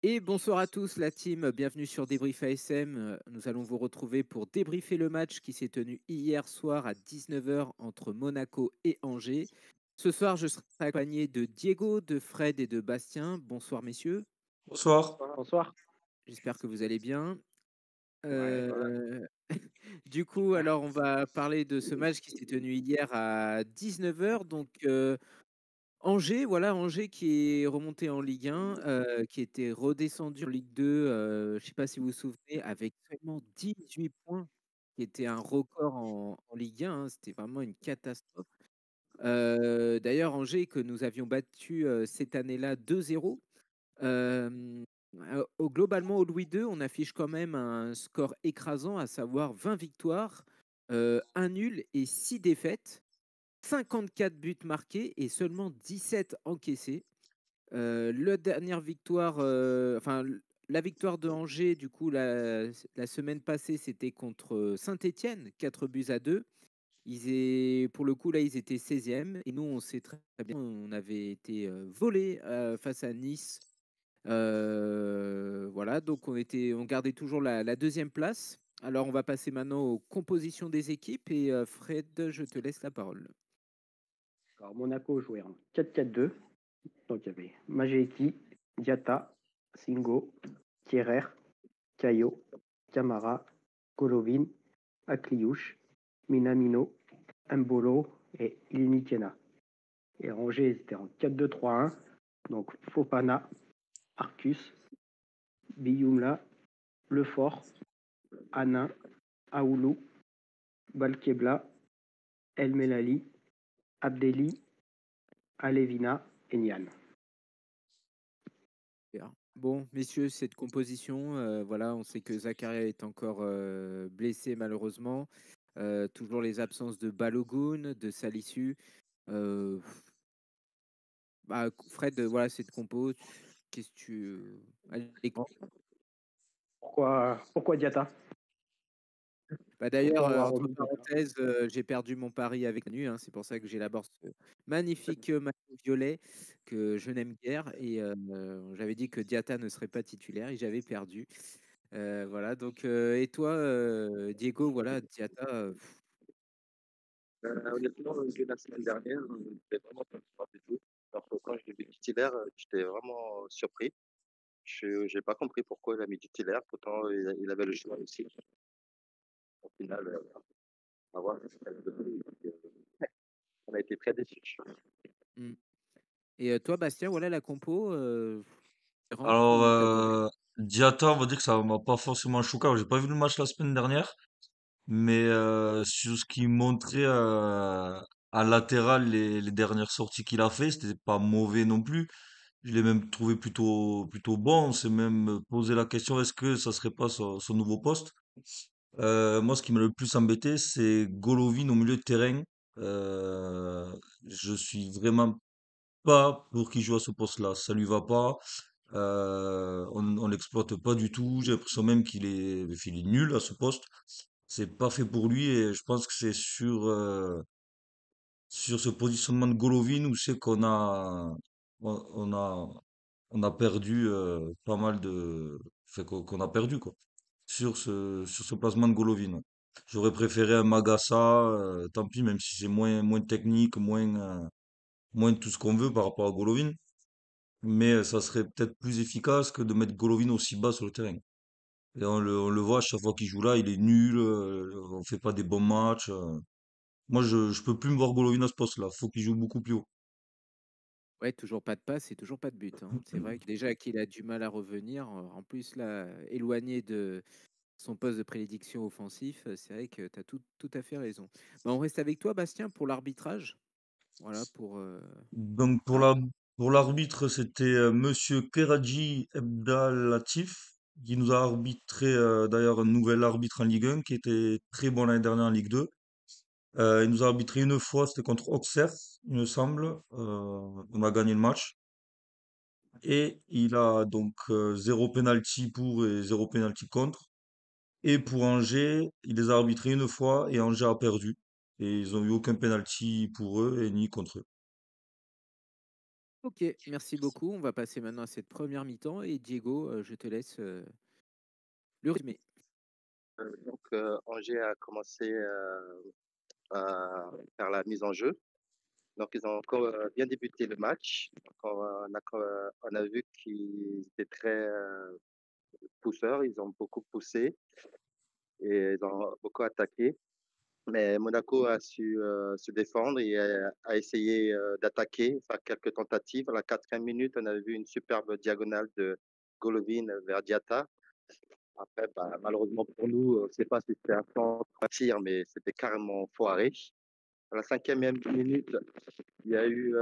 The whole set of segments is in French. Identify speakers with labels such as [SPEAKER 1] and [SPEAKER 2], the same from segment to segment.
[SPEAKER 1] Et bonsoir à tous la team, bienvenue sur Débrief ASM. Nous allons vous retrouver pour débriefer le match qui s'est tenu hier soir à 19 h entre Monaco et Angers. Ce soir, je serai accompagné de Diego, de Fred et de Bastien. Bonsoir messieurs,
[SPEAKER 2] Bonsoir.
[SPEAKER 3] Bonsoir.
[SPEAKER 1] j'espère que vous allez bien.
[SPEAKER 3] Ouais,
[SPEAKER 1] Euh, Du coup, alors on va parler de ce match qui s'est tenu hier à 19 h. Angers, voilà, Angers qui est remonté en Ligue 1, qui était redescendu en Ligue 2, je ne sais pas si vous vous souvenez, avec seulement 18 points, qui était un record en Ligue 1, hein, c'était vraiment une catastrophe. D'ailleurs, Angers que nous avions battu cette année-là 2-0. Globalement, au Louis II, on affiche quand même un score écrasant, à savoir 20 victoires, 1 nul et 6 défaites. 54 buts marqués et seulement 17 encaissés. La dernière victoire, la victoire de Angers, du coup, la semaine passée, c'était contre Saint-Étienne, 4 buts à 2. Pour le coup, là, ils étaient 16e. Et nous, on sait très bien, on avait été volés face à Nice. Voilà, donc on gardait toujours la deuxième place. Alors, on va passer maintenant aux compositions des équipes. Et Fred, je te laisse la parole.
[SPEAKER 3] Alors Monaco jouait en 4-4-2. Donc il y avait Majeki, Diatta, Singo, Kierer, Caio, Camara, Golovin, Akliouche, Minamino, Mbolo et Ilinikiena. Et Angers était en 4-2-3-1. Donc Fofana, Arcus, Biyumla, Lefort, Anin, Aoulou, Balkebla, El Melali, Abdelli, Alevina et Nian.
[SPEAKER 1] Super. Bon, messieurs, cette composition, voilà, on sait que Zakaria est encore blessé malheureusement. Toujours les absences de Balogun, de Salisu. Euh, Fred, voilà, cette compo, qu'est-ce que tu... Allez,
[SPEAKER 3] Pourquoi Diatta?
[SPEAKER 1] d'ailleurs,
[SPEAKER 3] Pourquoi avoir
[SPEAKER 1] entre
[SPEAKER 3] remis Diatta?
[SPEAKER 1] parenthèses, j'ai perdu mon pari avec Manu, hein, c'est pour ça que j'élabore ce magnifique maillot violet que je n'aime guère. Et j'avais dit que Diatta ne serait pas titulaire et j'avais perdu. Voilà, donc, et toi, Diego, voilà, Diatta,
[SPEAKER 2] Honnêtement, la semaine dernière, j'étais vraiment pas sûr du tout. Alors que quand j'ai vu titulaire, j'étais vraiment surpris. Je n'ai pas compris pourquoi il a mis titulaire, pourtant il avait le choix aussi. Au final, à voir ce qu'il a donné. On a été très déçus.
[SPEAKER 1] hmm. Et toi, Bastien, voilà la compo, rentre
[SPEAKER 2] Alors,
[SPEAKER 1] ou t'as pas vu?
[SPEAKER 2] Diatta, on va dire que ça m'a pas forcément choqué. Alors, j'ai pas vu le match la semaine dernière, mais sur ce qu'il montrait à latéral, les dernières sorties qu'il a fait, c'était pas mauvais non plus. Je l'ai même trouvé plutôt bon. On s'est même posé la question, est-ce que ça serait pas son nouveau poste? Moi, ce qui m'a le plus embêté, c'est Golovin au milieu de terrain. Euh, je suis vraiment pas pour qu'il joue à ce poste-là. Ça lui va pas. On l'exploite pas du tout. J'ai l'impression même qu'il est nul à ce poste. C'est pas fait pour lui et je pense que c'est sur ce positionnement de Golovin où c'est on a, on a perdu pas mal enfin, qu'on a perdu quoi. Sur ce placement de Golovin. Ouais. J'aurais préféré un Magassa, tant pis, même si c'est moins technique, moins de tout ce qu'on veut par rapport à Golovin. Mais ça serait peut-être plus efficace que de mettre Golovin aussi bas sur le terrain. Et on le voit, chaque fois qu'il joue là, il est nul, on fait pas des bons matchs. Moi, je peux plus me voir Golovin à ce poste-là. Faut qu'il joue beaucoup plus haut.
[SPEAKER 1] Ouais, toujours pas de passe et toujours pas de but, hein. C'est vrai que déjà qu'il a du mal à revenir, en plus là, éloigné de son poste de prédilection offensif, c'est vrai que tu as tout à fait raison. Bah, on reste avec toi, Bastien, pour l'arbitrage. Voilà,
[SPEAKER 2] Donc
[SPEAKER 1] hein.
[SPEAKER 2] pour l'arbitre, c'était Monsieur Keraji Ebdalatif qui nous a arbitré d'ailleurs un nouvel arbitre en Ligue 1 qui était très bon l'année dernière en Ligue 2. Il nous a arbitré une fois, c'était contre Auxerre, il me semble. On a gagné le match. Et il a donc zéro penalty pour et zéro penalty contre. Et pour Angers, il les a arbitrés une fois et Angers a perdu. Et ils ont eu aucun penalty pour eux et ni contre eux.
[SPEAKER 1] Ok, merci beaucoup. On va passer maintenant à cette première mi-temps. Et Diego, je te laisse le résumé.
[SPEAKER 4] Angers a commencé à faire la mise en jeu. Donc, ils ont encore bien débuté le match. Donc, on a vu qu'ils étaient très pousseurs. Ils ont beaucoup poussé et ils ont beaucoup attaqué. Mais Monaco a su se défendre et a essayé d'attaquer, faire quelques tentatives. À la 4e minute, on a vu une superbe diagonale de Golovin vers Diatta. Après, bah, malheureusement pour nous, je ne sais pas si c'était un centre à tir, mais c'était carrément foiré. À la 5e minute, il y a eu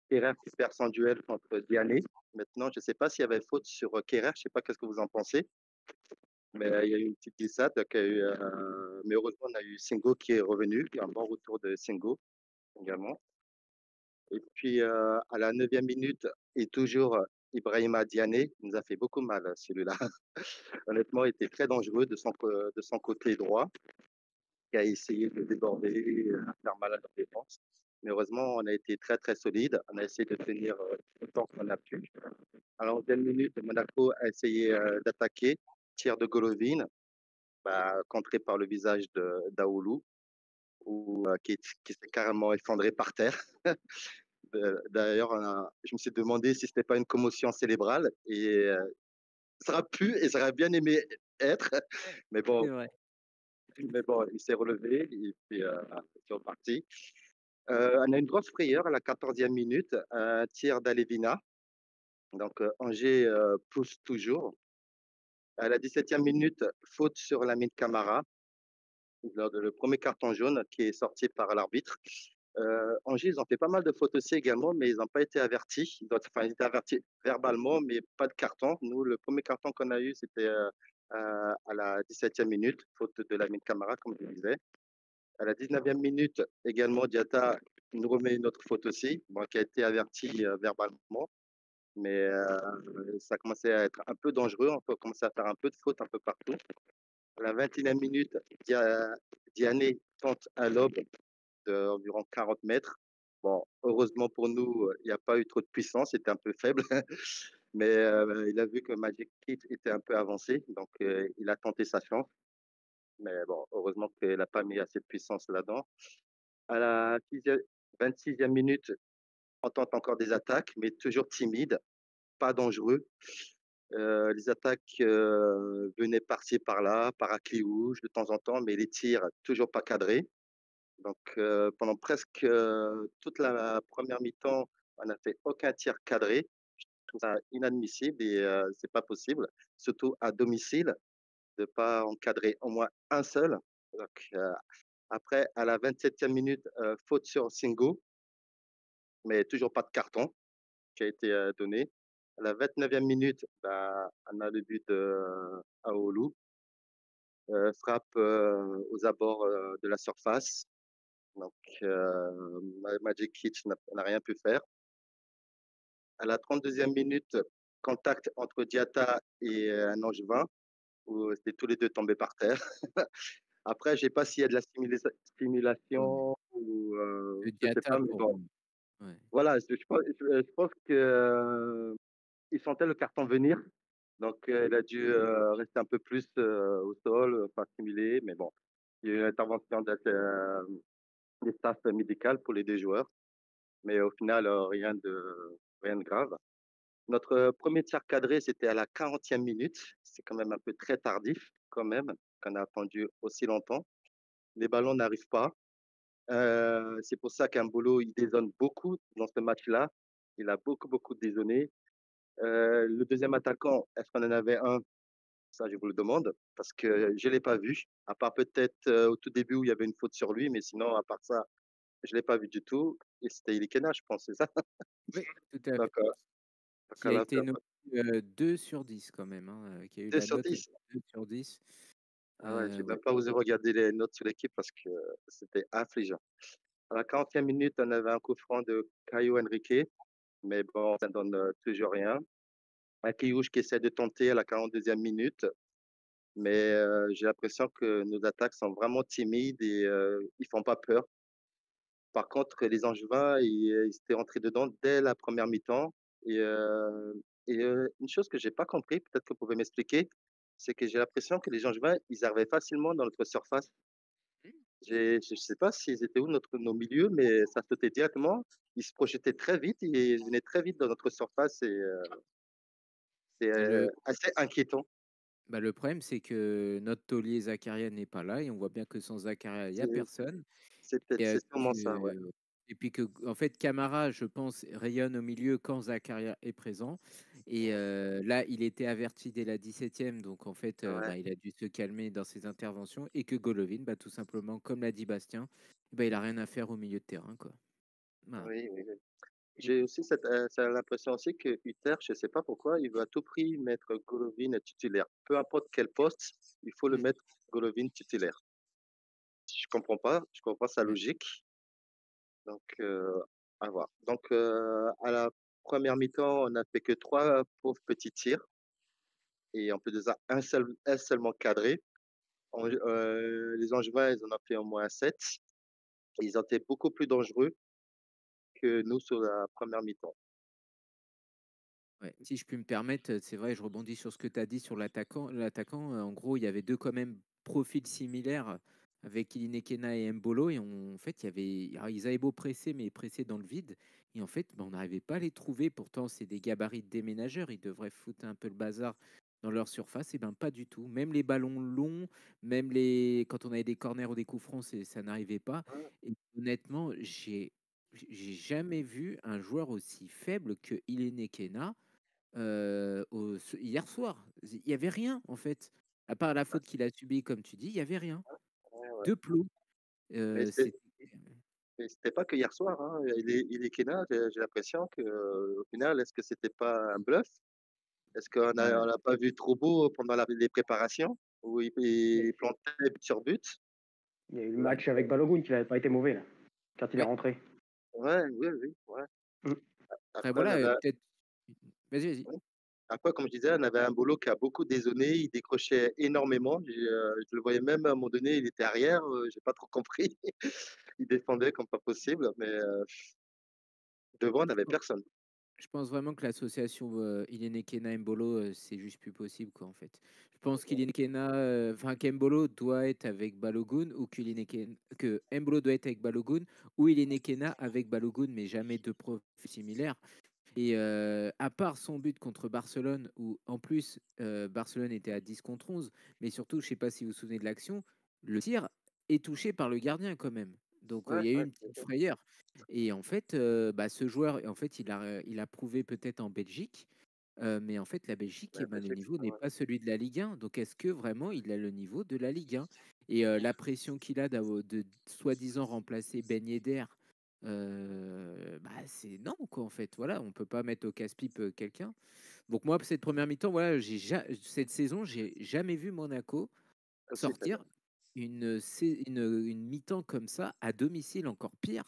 [SPEAKER 4] Kerrer qui perd son duel contre Diané. Maintenant, je ne sais pas s'il y avait faute sur Kerrer, je ne sais pas qu'est-ce que vous en pensez, mais il y a eu une petite glissade. Mais heureusement, on a eu Singo qui est revenu, un bon retour de Singo également. Et puis à la 9e minute, et toujours Ibrahima Diané, il nous a fait beaucoup mal celui-là. Honnêtement, il était très dangereux de son côté droit, qui a essayé de déborder, faire mal à la défense. Mais heureusement, on a été très, très solide. On a essayé de tenir autant qu'on a pu. À la 11e minute, Monaco a essayé d'attaquer. Tir de Golovin, bah, contré par le visage d'Aoulou, qui s'est carrément effondré par terre. D'ailleurs, je me suis demandé si ce n'était pas une commotion cérébrale. Et ça aurait bien aimé être. Mais
[SPEAKER 1] C'est
[SPEAKER 4] bon,
[SPEAKER 1] vrai.
[SPEAKER 4] il s'est relevé et puis c'est reparti. On a une grosse frayeur à la 14e minute, un tir d'Alevina. Donc Angers pousse toujours. À la 17e minute, faute sur Lamine Camara, lors de le premier carton jaune qui est sorti par l'arbitre. Angers, ils ont fait pas mal de fautes aussi également, mais ils n'ont pas été avertis. Enfin, ils étaient avertis verbalement, mais pas de carton. Nous, le premier carton qu'on a eu, c'était à la 17e minute, faute de Lamine Camara, comme je disais. À la 19e minute, également, Diatta nous remet une autre faute aussi, bon, qui a été avertie verbalement. Mais ça commençait à être un peu dangereux. On peut commencer à faire un peu de fautes un peu partout. À la 21e minute, Diané tente un lob d'environ 40 mètres. Bon, heureusement pour nous, il n'y a pas eu trop de puissance, c'était un peu faible. Mais il a vu que Magic Kid était un peu avancé, donc il a tenté sa chance. Mais bon, heureusement qu'il n'a pas mis assez de puissance là-dedans. À la 26e minute, on tente encore des attaques, mais toujours timide, pas dangereux. Les attaques venaient par-ci, par-là, par Akliouche de temps en temps, mais les tirs toujours pas cadrés. Donc pendant presque toute la première mi-temps, on n'a fait aucun tir cadré. Je trouve ça inadmissible et c'est pas possible, surtout à domicile, de pas encadrer au moins un seul. Donc après, à la 27e minute, faute sur Singo, mais toujours pas de carton qui a été donné. À la 29e minute, bah, on a le but de Aoulou, frappe aux abords de la surface. Donc, Magic Kitch n'a rien pu faire. À la 32e minute, contact entre Diatta et un Angevin, où c'était tous les deux tombés par terre. Après, je ne sais pas s'il y a de la
[SPEAKER 1] Ouais.
[SPEAKER 4] stimulation ou
[SPEAKER 1] Le
[SPEAKER 4] je ne sais pas,
[SPEAKER 1] Diatta
[SPEAKER 4] mais
[SPEAKER 1] pour.
[SPEAKER 4] bon,
[SPEAKER 1] Ouais.
[SPEAKER 4] voilà, je pense que il sentait le carton venir. Donc, il a dû rester un peu plus au sol, enfin stimuler. Mais bon, il y a eu une intervention des staffs médicaux pour les deux joueurs. Mais au final, rien de grave. Notre premier tir cadré, c'était à la 40e minute. C'est quand même un peu très tardif, quand même, qu'on a attendu aussi longtemps. Les ballons n'arrivent pas. C'est pour ça qu'Embolo, il dézone beaucoup dans ce match-là. Il a beaucoup, beaucoup dézonné. Le deuxième attaquant, est-ce qu'on en avait un? Ça, je vous le demande, parce que je ne l'ai pas vu, à part peut-être au tout début où il y avait une faute sur lui, mais sinon, à part ça, je ne l'ai pas vu du tout. Et c'était Ilikena, je pense, c'est ça?
[SPEAKER 1] Oui, tout à fait.
[SPEAKER 4] Donc,
[SPEAKER 1] Qui a été noté 2 sur 10 quand même, hein, qui a eu
[SPEAKER 4] 2
[SPEAKER 1] la
[SPEAKER 4] sur
[SPEAKER 1] note de
[SPEAKER 4] 10.
[SPEAKER 1] 2 sur 10.
[SPEAKER 4] Ah ouais, j'ai
[SPEAKER 1] Ouais.
[SPEAKER 4] même pas osé regarder les notes sur l'équipe parce que c'était affligeant. À la 40e minute, on avait un coup franc de Caio Henrique, mais bon, ça ne donne toujours rien. Un Kiouche qui essaie de tenter à la 42e minute, mais j'ai l'impression que nos attaques sont vraiment timides et ils font pas peur. Par contre, les Angevins, ils étaient entrés dedans dès la première mi-temps et une chose que j'ai pas compris, peut-être que vous pouvez m'expliquer, c'est que j'ai l'impression que les Angevins, ils arrivaient facilement dans notre surface. Je sais pas s'ils étaient où nos milieux, mais ça sautait directement. Ils se projetaient très vite et ils venaient très vite dans notre surface et c'est,
[SPEAKER 1] Le,
[SPEAKER 4] assez inquiétant.
[SPEAKER 1] le problème, c'est que notre taulier Zakaria n'est pas là et on voit bien que sans Zakaria, il n'y a
[SPEAKER 4] C'est
[SPEAKER 1] personne.
[SPEAKER 4] c'est peut-être
[SPEAKER 1] Et,
[SPEAKER 4] c'est sûrement ça, ouais.
[SPEAKER 1] que, en fait, Camara, je pense, rayonne au milieu quand Zakaria est présent. Et là, il était averti dès la 17e, donc en fait,
[SPEAKER 4] Ouais,
[SPEAKER 1] il a dû se calmer dans ses interventions. Et que Golovin, tout simplement, comme l'a dit Bastien, il a rien à faire au milieu de terrain, quoi. Voilà.
[SPEAKER 4] oui, oui, oui. J'ai aussi l'impression aussi que Uther, je sais pas pourquoi, il veut à tout prix mettre Golovin titulaire. Peu importe quel poste, il faut le mettre Golovin titulaire. Je comprends sa
[SPEAKER 1] Ouais.
[SPEAKER 4] logique, donc à voir. Donc à la première mi-temps, on n'a fait que 3 pauvres petits tirs et en plus de ça, un seulement cadré. Les Angevins, ils en ont fait au moins 7. Ils ont été beaucoup plus dangereux que nous sur la première mi-temps.
[SPEAKER 1] Ouais, si je puis me permettre, c'est vrai, je rebondis sur ce que tu as dit sur l'attaquant, en gros, il y avait 2 quand même profils similaires avec Ilinekena et Embolo et en fait, il y avait alors ils avaient beau presser, mais presser dans le vide et en fait, on n'arrivait pas à les trouver. Pourtant, c'est des gabarits de déménageurs, ils devraient foutre un peu le bazar dans leur surface et ben, pas du tout. Même les ballons longs, même les quand on avait des corners ou des coups francs, ça n'arrivait pas et honnêtement, j'ai jamais vu un joueur aussi faible que Ilinekena hier soir. Il y avait rien, en fait. À part la faute qu'il a subie, comme tu dis, il y avait rien.
[SPEAKER 4] Ouais, ouais.
[SPEAKER 1] De plomb.
[SPEAKER 4] Mais
[SPEAKER 1] C'était
[SPEAKER 4] c'était pas que hier soir, hein. Il est Kena, j'ai l'impression que, au final, est-ce que c'était pas un bluff? Est-ce
[SPEAKER 1] bah,
[SPEAKER 4] on l'a pas vu trop beau pendant les préparations où il plantait but sur but?
[SPEAKER 3] Il y a eu le
[SPEAKER 1] ouais,
[SPEAKER 3] match avec Balogun qui n'avait pas été mauvais, là, quand il est
[SPEAKER 1] ouais.
[SPEAKER 3] rentré.
[SPEAKER 4] Ouais, oui, oui, ouais.
[SPEAKER 3] Mm.
[SPEAKER 1] Après,
[SPEAKER 4] Après, on
[SPEAKER 1] voilà,
[SPEAKER 4] avait
[SPEAKER 1] peut-être. Vas-y, vas-y.
[SPEAKER 4] ouais. Après, comme je disais, on avait un Mbolo qui a beaucoup dézonné, il décrochait énormément. Je le voyais même à un moment donné, il était arrière, j'ai pas trop compris. Il défendait comme pas possible, mais devant, on
[SPEAKER 1] Je
[SPEAKER 4] n'avait
[SPEAKER 1] pense,
[SPEAKER 4] personne.
[SPEAKER 1] je pense vraiment que l'association Ilenekena Mbolo, c'est juste plus possible, quoi, en fait. Je pense qu'Ilenekena, enfin, qu'Embolo doit être avec Balogun ou que Mbolo doit être avec Balogun ou Ilenekena avec Balogun, mais jamais deux profils similaires. Et à part son but contre Barcelone, où en plus Barcelone était à 10 contre 11, mais surtout, je ne sais pas si vous vous souvenez de l'action, le tir est touché par le gardien quand même. Donc il
[SPEAKER 4] Ouais,
[SPEAKER 1] y a eu
[SPEAKER 4] ouais,
[SPEAKER 1] une petite frayeur. Et en fait, ce joueur, en fait, il a prouvé peut-être en Belgique, mais en fait, la Belgique,
[SPEAKER 4] la
[SPEAKER 1] le
[SPEAKER 4] Belgique,
[SPEAKER 1] niveau
[SPEAKER 4] c'est
[SPEAKER 1] n'est
[SPEAKER 4] pas
[SPEAKER 1] pas celui de la Ligue 1. Donc est-ce que vraiment il a le niveau de la Ligue 1? Et la pression qu'il a de soi-disant remplacer Ben Yedder, c'est non quoi en fait. Voilà, on peut pas mettre au casse-pipe quelqu'un. Donc moi, cette première mi-temps, voilà, cette saison, j'ai jamais vu Monaco
[SPEAKER 4] aussi faible.
[SPEAKER 1] sortir une mi-temps comme ça à domicile, encore pire.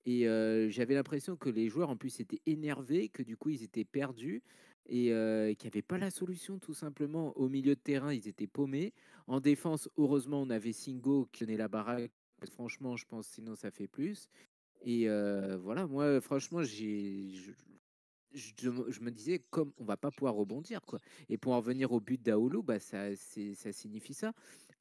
[SPEAKER 1] Et j'avais l'impression que les joueurs en plus étaient énervés, que du coup ils étaient perdus et qu'il n'y avait pas la solution tout simplement. Au milieu de terrain, ils étaient paumés. En défense, heureusement, on avait Singo qui tenait la baraque. Franchement, je pense sinon ça fait plus. Et voilà, moi, franchement, je me disais, comme on va pas pouvoir rebondir, quoi. Et pour en revenir au but d'Aoulou, ça signifie ça.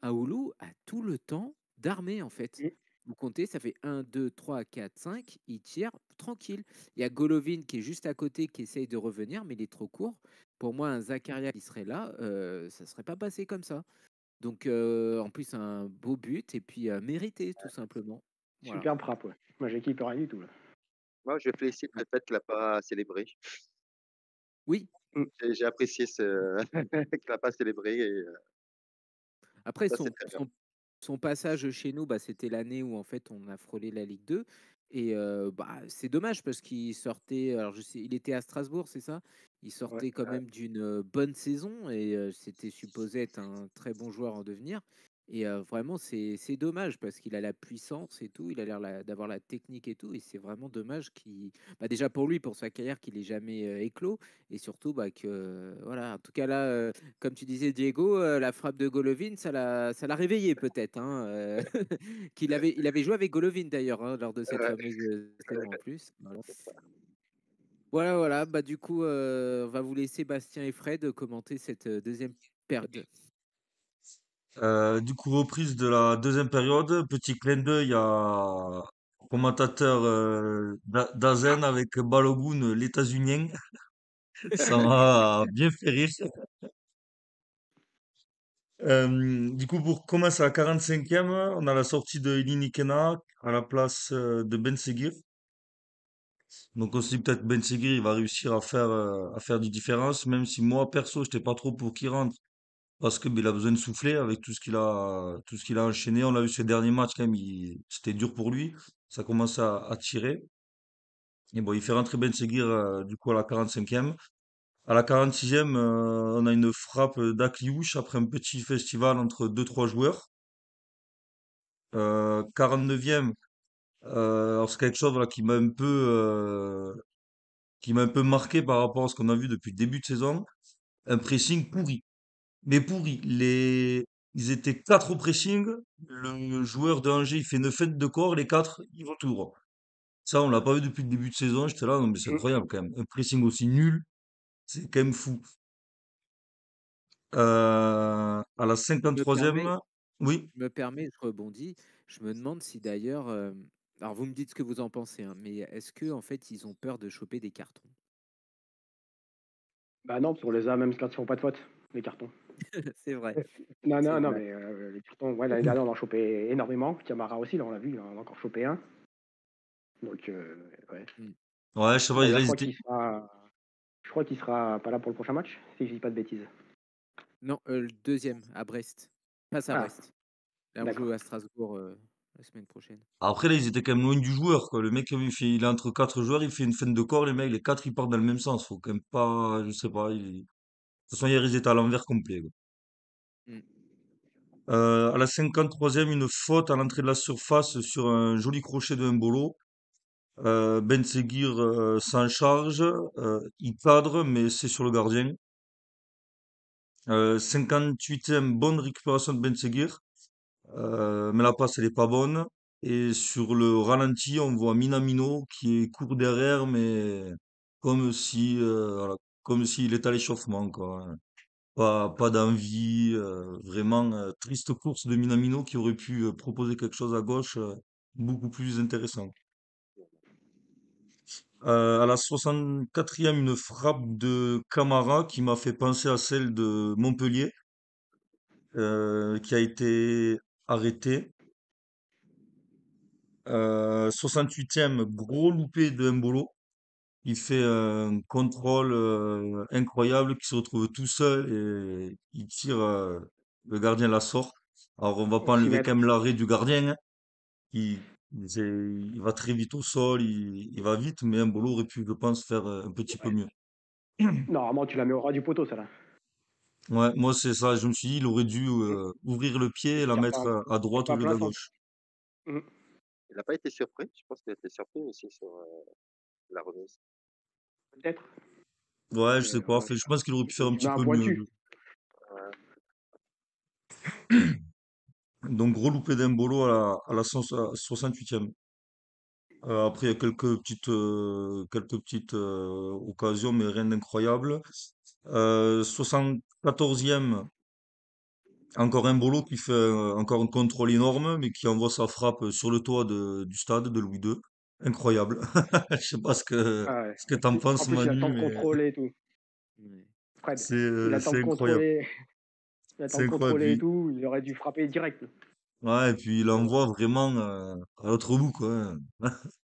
[SPEAKER 1] Aoulou a tout le temps d'armer, en fait.
[SPEAKER 3] Mm.
[SPEAKER 1] Vous comptez, ça fait 1, 2, 3, 4, 5, il tire tranquille. Il y a Golovin qui est juste à côté, qui essaye de revenir, mais il est trop court. Pour moi, un Zakaria qui serait là, ça serait pas passé comme ça. Donc, en plus, un beau but, et puis mérité, tout simplement. Voilà.
[SPEAKER 3] Super frappe, ouais. Moi, j'équipe rien du tout, là.
[SPEAKER 4] Moi, je félicite le fait qu'il a pas célébré.
[SPEAKER 1] Oui,
[SPEAKER 3] Mm.
[SPEAKER 4] J'ai apprécié qu'il a pas célébré et
[SPEAKER 1] après,
[SPEAKER 4] ça, c'est très bien.
[SPEAKER 1] son passage chez nous, c'était l'année où en fait on a frôlé la Ligue 2. Et c'est dommage parce qu'il sortait. Alors, il était à Strasbourg, c'est ça? Il
[SPEAKER 3] Ouais,
[SPEAKER 1] sortait quand même d'une bonne saison et c'était supposé être un très bon joueur en devenir. Et vraiment, c'est dommage parce qu'il a la puissance et tout, il a l'air d'avoir la technique et tout. Et c'est vraiment dommage qu'il, bah, déjà pour lui, pour sa carrière, qu'il ait jamais éclos. Et surtout, bah, que, voilà, en tout cas là, comme tu disais, Diego, la frappe de Golovin, ça l'a réveillé peut-être, hein, il avait joué avec Golovin d'ailleurs, hein, lors de cette
[SPEAKER 4] Ouais,
[SPEAKER 1] fameuse saison en plus. Voilà. Bah, du coup, on va vous laisser Bastien et Fred commenter cette deuxième période.
[SPEAKER 2] Du coup, reprise de la deuxième période, petit clin d'œil à commentateur d'Azen avec Balogun, l'états-unien. Ça m'a bien fait rire. Du coup, pour commencer à la 45e, on a la sortie de Elini Kena à la place de Ben Seguir. Donc on se dit peut-être Ben Seguir, il va réussir à faire du différence, même si moi, perso, j'étais pas trop pour qu'il rentre. Parce que ben, il a besoin de souffler avec tout ce qu'il a enchaîné. On l'a vu ces derniers matchs quand même, c'était dur pour lui. Ça commence à tirer. Et bon, il fait rentrer Ben Seguir du coup à la 45e. À la 46e, on a une frappe d'Akliouche après un petit festival entre deux trois joueurs. 49e, alors c'est quelque chose voilà, qui m'a un peu marqué par rapport à ce qu'on a vu depuis le début de saison. Un pressing pourri. Mais pourri. Ils étaient quatre au pressing. Le joueur de Angers, il fait une fête de corps. Les quatre, ils vont tout droit. Ça, on l'a pas vu depuis le début de saison. J'étais là, non, mais c'est
[SPEAKER 3] Mm.
[SPEAKER 2] incroyable quand même. Un pressing aussi nul, c'est quand même fou. À la
[SPEAKER 1] Je me permets,
[SPEAKER 2] 53e, oui.
[SPEAKER 1] je rebondis. Je me demande si d'ailleurs, alors vous me dites ce que vous en pensez, hein, mais est-ce que en fait ils ont peur de choper des cartons?
[SPEAKER 3] Bah non, parce qu'on les a même quand ils font pas de faute, les cartons.
[SPEAKER 1] C'est vrai,
[SPEAKER 3] Non,
[SPEAKER 1] c'est
[SPEAKER 3] non, non,
[SPEAKER 1] vrai.
[SPEAKER 3] mais les cartons, ouais, l'année dernière, on en chopé énormément. Camara aussi, là, on l'a vu, il en a encore chopé un. Donc, ouais.
[SPEAKER 1] Mm.
[SPEAKER 2] Ouais, je sais pas, là,
[SPEAKER 3] D'ailleurs,
[SPEAKER 2] ils étaient.
[SPEAKER 3] je crois qu'il sera pas là pour le prochain match, si je dis pas de bêtises.
[SPEAKER 1] Non, le deuxième à Brest, passe à
[SPEAKER 3] Ah,
[SPEAKER 1] Brest. Là, on joue
[SPEAKER 3] d'accord.
[SPEAKER 1] à Strasbourg la semaine prochaine.
[SPEAKER 2] Après, là, ils étaient quand même loin du joueur, quoi. Le mec, il est entre quatre joueurs, il fait une fin de corps, les mecs, les quatre, ils partent dans le même sens. Faut quand même pas, je sais pas. De toute façon, hier, ils étaient à l'envers complet, quoi.
[SPEAKER 1] Mm.
[SPEAKER 2] À la 53e, une faute à l'entrée de la surface sur un joli crochet de Mbolo. Ben Seguir s'en charge, il cadre, mais c'est sur le gardien. 58e, bonne récupération de Ben Seguir, mais la passe, elle est pas bonne. Et sur le ralenti, on voit Minamino qui est court derrière, mais comme si, voilà, comme s'il est à l'échauffement, quoi, hein. Pas d'envie, vraiment triste course de Minamino qui aurait pu proposer quelque chose à gauche beaucoup plus intéressant. À la 64e, une frappe de Camara qui m'a fait penser à celle de Montpellier, qui a été arrêtée. 68e, gros loupé de Mbolo. Il fait un contrôle incroyable qui se retrouve tout seul et il tire, le gardien la sort. Alors on va pas
[SPEAKER 3] Au 6
[SPEAKER 2] enlever quand
[SPEAKER 3] mètres.
[SPEAKER 2] même l'arrêt du gardien, hein. Il, il va très vite au sol, il va vite, mais Mbolo aurait pu, je pense, faire un petit peu
[SPEAKER 3] Ouais.
[SPEAKER 2] mieux.
[SPEAKER 3] Normalement, tu la mets au ras du poteau, ça là.
[SPEAKER 2] Ouais, moi c'est ça, je me suis dit, il aurait dû
[SPEAKER 3] Mm.
[SPEAKER 2] ouvrir le pied et
[SPEAKER 3] Il
[SPEAKER 2] la
[SPEAKER 3] tire
[SPEAKER 2] mettre
[SPEAKER 3] pas,
[SPEAKER 2] à
[SPEAKER 3] tire
[SPEAKER 2] droite au
[SPEAKER 3] pas
[SPEAKER 2] lieu
[SPEAKER 3] plein
[SPEAKER 2] de
[SPEAKER 3] centre.
[SPEAKER 2] gauche.
[SPEAKER 3] Mm.
[SPEAKER 4] il n'a pas été surpris. Je pense qu'il a été surpris aussi sur la remise.
[SPEAKER 3] Peut-être.
[SPEAKER 2] Ouais, je
[SPEAKER 3] Mais
[SPEAKER 2] sais pas,
[SPEAKER 3] ouais,
[SPEAKER 2] fait, je pense qu'il aurait pu faire un
[SPEAKER 3] il met
[SPEAKER 2] petit
[SPEAKER 3] un
[SPEAKER 2] peu mieux.
[SPEAKER 3] pointu.
[SPEAKER 4] Ouais.
[SPEAKER 2] Donc gros loupé d'Embolo à la 68e. Après, il y a quelques petites occasions, mais rien d'incroyable. 74e, encore un Mbolo qui fait encore un contrôle énorme, mais qui envoie sa frappe sur le toit du stade de Louis II. Incroyable. Je sais pas
[SPEAKER 3] Ah ouais.
[SPEAKER 2] ce que t'en
[SPEAKER 3] En
[SPEAKER 2] penses,
[SPEAKER 3] plus, il a le temps
[SPEAKER 2] Manu,
[SPEAKER 3] de
[SPEAKER 2] mais
[SPEAKER 3] contrôler et tout.
[SPEAKER 1] Ouais.
[SPEAKER 3] Fred, il a le temps
[SPEAKER 2] c'est
[SPEAKER 3] de
[SPEAKER 2] incroyable.
[SPEAKER 3] contrôler. Il a le temps
[SPEAKER 2] C'est
[SPEAKER 3] de
[SPEAKER 2] incroyable.
[SPEAKER 3] contrôler et tout. Il aurait dû frapper direct.
[SPEAKER 2] Ouais, et puis il
[SPEAKER 3] Mais bon,
[SPEAKER 2] envoie vraiment à l'autre bout, quoi, hein.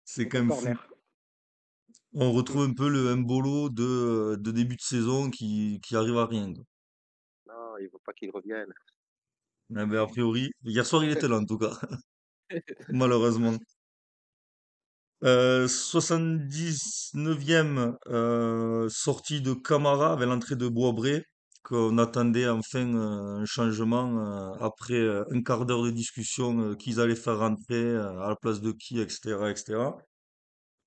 [SPEAKER 2] C'est quand
[SPEAKER 3] au
[SPEAKER 2] même fou.
[SPEAKER 3] corner.
[SPEAKER 2] On
[SPEAKER 3] Mm.
[SPEAKER 2] retrouve un peu le Mbolo de début de saison qui arrive à rien, quoi.
[SPEAKER 4] Non, il ne faut pas qu'il revienne.
[SPEAKER 2] Mais ben, a priori, hier soir il était là en tout cas, malheureusement. 79e sortie de Camara avec l'entrée de Boisbré, qu'on attendait enfin un changement après un quart d'heure de discussion qu'ils allaient faire rentrer à la place de qui, etc., etc.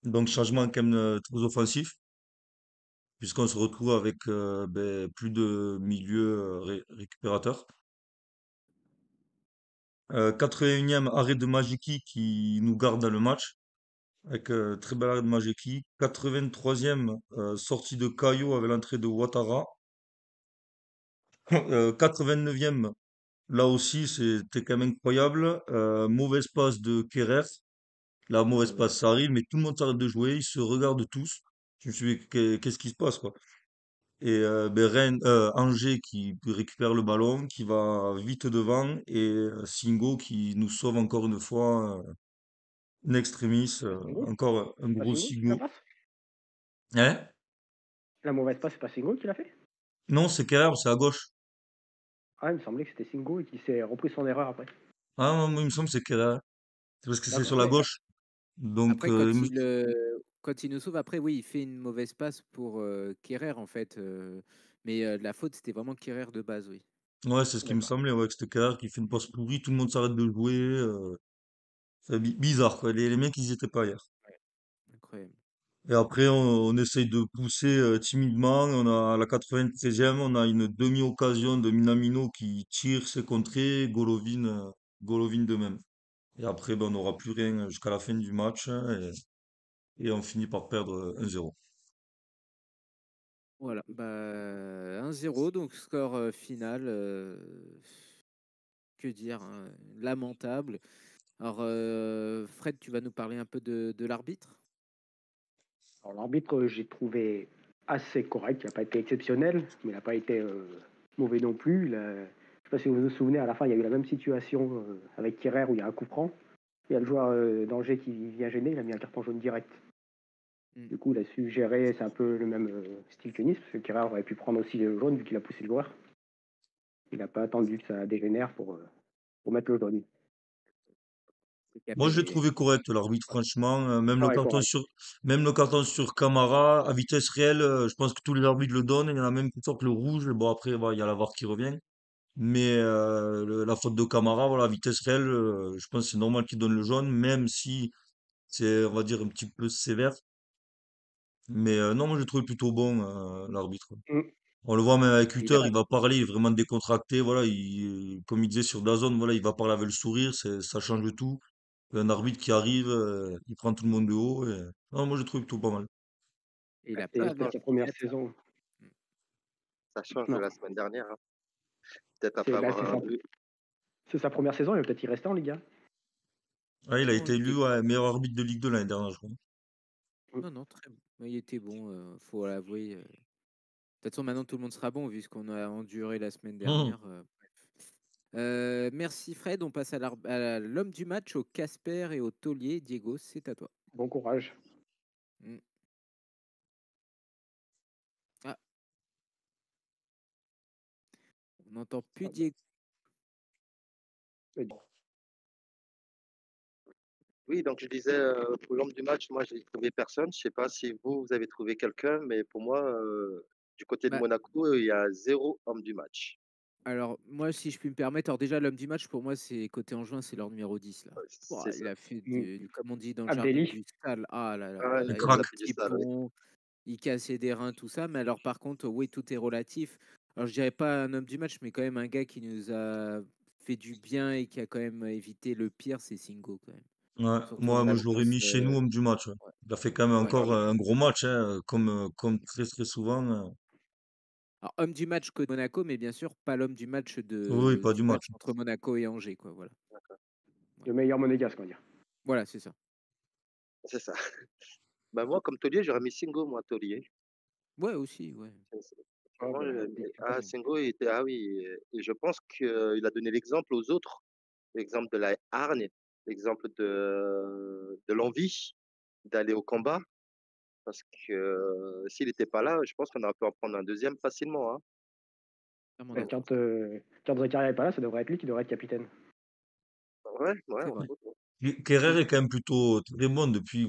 [SPEAKER 2] Donc changement quand même très offensif, puisqu'on se retrouve avec plus de milieu récupérateur. 81e arrêt de Majiki qui nous garde dans le match, avec très bel arrêt de Majeki. 83e sortie de Caio avec l'entrée de Ouattara. 89e, là aussi, c'était quand même incroyable. Mauvaise passe de Kerrer. La mauvaise
[SPEAKER 3] Ouais.
[SPEAKER 2] passe, ça arrive, mais tout le monde s'arrête de jouer. Ils se regardent tous. Je me suis dit, qu'est-ce qui se passe, quoi? Et Angers qui récupère le ballon, qui va vite devant, et Singo qui nous sauve encore une fois, in extremis,
[SPEAKER 3] C'est pas Singo?
[SPEAKER 2] encore un
[SPEAKER 3] C'est pas
[SPEAKER 2] gros
[SPEAKER 3] Singo qui la
[SPEAKER 2] Singo.
[SPEAKER 3] passe?
[SPEAKER 2] Hein?
[SPEAKER 3] La mauvaise passe, c'est pas Singo qui l'a fait?
[SPEAKER 2] Non, c'est Kerrer, c'est à gauche.
[SPEAKER 3] Ah, il me semblait que c'était Singo et qu'il s'est repris son erreur après.
[SPEAKER 2] Ah, non, moi, il me semble que c'est Kerrer. C'est parce que c'est
[SPEAKER 3] D'accord,
[SPEAKER 2] sur la
[SPEAKER 3] ouais.
[SPEAKER 2] gauche. Donc,
[SPEAKER 1] Après, quand il nous sauve, après, oui, il fait une mauvaise passe pour Kerrer, en fait. Mais la faute, c'était vraiment Kerrer de base, oui.
[SPEAKER 2] ouais, c'est ce qui me
[SPEAKER 3] D'accord.
[SPEAKER 2] semblait, ouais, que c'était Kerrer qui fait une passe pourrie, tout le monde s'arrête de jouer. C'est bizarre, quoi. Les mecs, ils y étaient pas hier.
[SPEAKER 1] Incroyable.
[SPEAKER 2] Et après, on essaye de pousser timidement. On a à la 93e, on a une demi-occasion de Minamino qui tire, c'est contré, Golovin de même. Et après, ben, on n'aura plus rien jusqu'à la fin du match, hein, et on finit par perdre 1-0.
[SPEAKER 1] Voilà, bah 1-0, donc score final. Que dire, hein, lamentable. Alors, Fred, tu vas nous parler un peu de l'arbitre?
[SPEAKER 3] Alors l'arbitre, j'ai trouvé assez correct. Il n'a pas été exceptionnel, mais il n'a pas été mauvais non plus. Je ne sais pas si vous vous souvenez, à la fin, il y a eu la même situation avec Kerrer où il y a un coup franc. Il y a le joueur d'Angers qui vient gêner, il a mis un carton jaune direct.
[SPEAKER 1] Mm.
[SPEAKER 3] Du coup, il a su gérer, c'est un peu le même style que Nice, parce que Kerrer aurait pu prendre aussi le jaune vu qu'il a poussé le joueur. Il n'a pas attendu que ça dégénère pour mettre le jaune.
[SPEAKER 1] C'est qu'il y
[SPEAKER 2] Moi, je l'ai
[SPEAKER 1] avait-
[SPEAKER 2] trouvé correct, l'arbitre, franchement.
[SPEAKER 3] Ouais, correct.
[SPEAKER 2] Même le carton sur Camara, à vitesse réelle, je pense que tous les arbitres le donnent. Il y en a même qui sortent le rouge. Bon, après, voilà, il y a la VAR qui revient. Mais la faute de Camara, voilà, à vitesse réelle, je pense que c'est normal qu'il donne le jaune, même si c'est, on va dire, un petit peu sévère. Mais non, moi, je trouve plutôt bon, l'arbitre.
[SPEAKER 3] Mm.
[SPEAKER 2] On le voit même avec
[SPEAKER 1] il a,
[SPEAKER 2] Hutter, il va parler, il est vraiment décontracté. Voilà, comme il disait sur DAZN, voilà, il va parler avec le sourire, ça change tout. Un arbitre qui arrive, il prend tout le monde de haut. Non, moi, je trouve plutôt pas mal.
[SPEAKER 1] il a
[SPEAKER 3] Et
[SPEAKER 1] pas
[SPEAKER 3] c'est sa
[SPEAKER 1] averti
[SPEAKER 3] première
[SPEAKER 1] Diatta.
[SPEAKER 3] saison.
[SPEAKER 1] Mm.
[SPEAKER 4] Ça change de
[SPEAKER 3] Non,
[SPEAKER 4] la semaine dernière, hein. Peut-être
[SPEAKER 3] c'est
[SPEAKER 4] après
[SPEAKER 3] bah,
[SPEAKER 4] avoir vu.
[SPEAKER 3] c'est sa première saison, il va peut-être y rester en Ligue 1.
[SPEAKER 2] Ah, il a
[SPEAKER 1] Non,
[SPEAKER 2] été
[SPEAKER 1] il
[SPEAKER 2] élu
[SPEAKER 1] était
[SPEAKER 2] ouais, meilleur arbitre de Ligue 2 l'année dernière, je crois.
[SPEAKER 3] Mm.
[SPEAKER 1] non, non, très bon. Il était bon, faut l'avouer. De toute façon, maintenant tout le monde sera bon vu ce qu'on a enduré la semaine
[SPEAKER 2] Mhm.
[SPEAKER 1] dernière. Bref. Merci Fred. On passe à l'homme du match, au Casper et au taulier. Diego, c'est à toi.
[SPEAKER 3] Bon courage.
[SPEAKER 1] Mm. Ah, on n'entend plus
[SPEAKER 3] Ah, bah,
[SPEAKER 1] Diego.
[SPEAKER 3] et
[SPEAKER 4] Oui, donc je disais, pour l'homme du match, moi, j'ai trouvé personne. Je sais pas si vous avez trouvé quelqu'un, mais pour moi, du côté de
[SPEAKER 1] Bah,
[SPEAKER 4] Monaco, il y a zéro homme du match.
[SPEAKER 1] alors, moi, si je puis me permettre, alors déjà, l'homme du match, pour moi, c'est côté Angevin, c'est leur numéro 10 là.
[SPEAKER 4] C'est
[SPEAKER 1] Ouah, il
[SPEAKER 4] ça.
[SPEAKER 1] a fait,
[SPEAKER 3] mm.
[SPEAKER 1] comme on dit dans le jargon,
[SPEAKER 3] Abdelli,
[SPEAKER 1] du sale. Ah là là
[SPEAKER 4] Ah,
[SPEAKER 1] là
[SPEAKER 2] Il
[SPEAKER 1] là,
[SPEAKER 4] il nous
[SPEAKER 1] des
[SPEAKER 4] a
[SPEAKER 2] craque.
[SPEAKER 4] fait du
[SPEAKER 1] petits
[SPEAKER 4] sale, oui.
[SPEAKER 1] ponts, il cassait des reins, tout ça. Mais alors, par contre, oui, tout est relatif. Alors, je dirais pas un homme du match, mais quand même un gars qui nous a fait du bien et qui a quand même évité le pire, c'est Singo, quand même.
[SPEAKER 2] Ouais,
[SPEAKER 1] Surtout en
[SPEAKER 2] moi, je l'aurais
[SPEAKER 1] défense.
[SPEAKER 2] mis chez nous, homme du match. Ouais.
[SPEAKER 1] Ouais.
[SPEAKER 2] Il a fait quand même
[SPEAKER 1] Ouais.
[SPEAKER 3] ah,
[SPEAKER 2] encore
[SPEAKER 3] bah,
[SPEAKER 2] un gros match, hein, comme très très souvent.
[SPEAKER 1] Alors, homme du match côté Monaco, mais bien sûr, pas l'homme du match
[SPEAKER 2] Oui, pas du
[SPEAKER 1] du
[SPEAKER 2] match.
[SPEAKER 1] match entre Monaco et Angers, quoi. Voilà.
[SPEAKER 3] le
[SPEAKER 1] Voilà,
[SPEAKER 3] meilleur monégasque, on va dire.
[SPEAKER 1] voilà, c'est ça.
[SPEAKER 4] C'est ça. Bah, moi, comme taulier, j'aurais mis Singo, moi, taulier.
[SPEAKER 1] Ouais, aussi, ouais.
[SPEAKER 3] Ah,
[SPEAKER 4] Franchement,
[SPEAKER 3] bah,
[SPEAKER 4] ah, Singo, il était, ah oui, et je pense qu'il a donné l'exemple aux autres, l'exemple de la hargne, l'exemple de l'envie d'aller au combat, parce que s'il n'était pas là, je pense qu'on aurait pu en prendre un deuxième facilement, hein.
[SPEAKER 1] Clairement
[SPEAKER 3] ouais,
[SPEAKER 1] d'accord.
[SPEAKER 3] quand Zakaria n'est pas là, ça devrait être lui qui devrait être capitaine.
[SPEAKER 4] Ouais, ouais,
[SPEAKER 1] C'est
[SPEAKER 4] ouais.
[SPEAKER 1] vrai.
[SPEAKER 2] Kerrer est quand même plutôt très bon depuis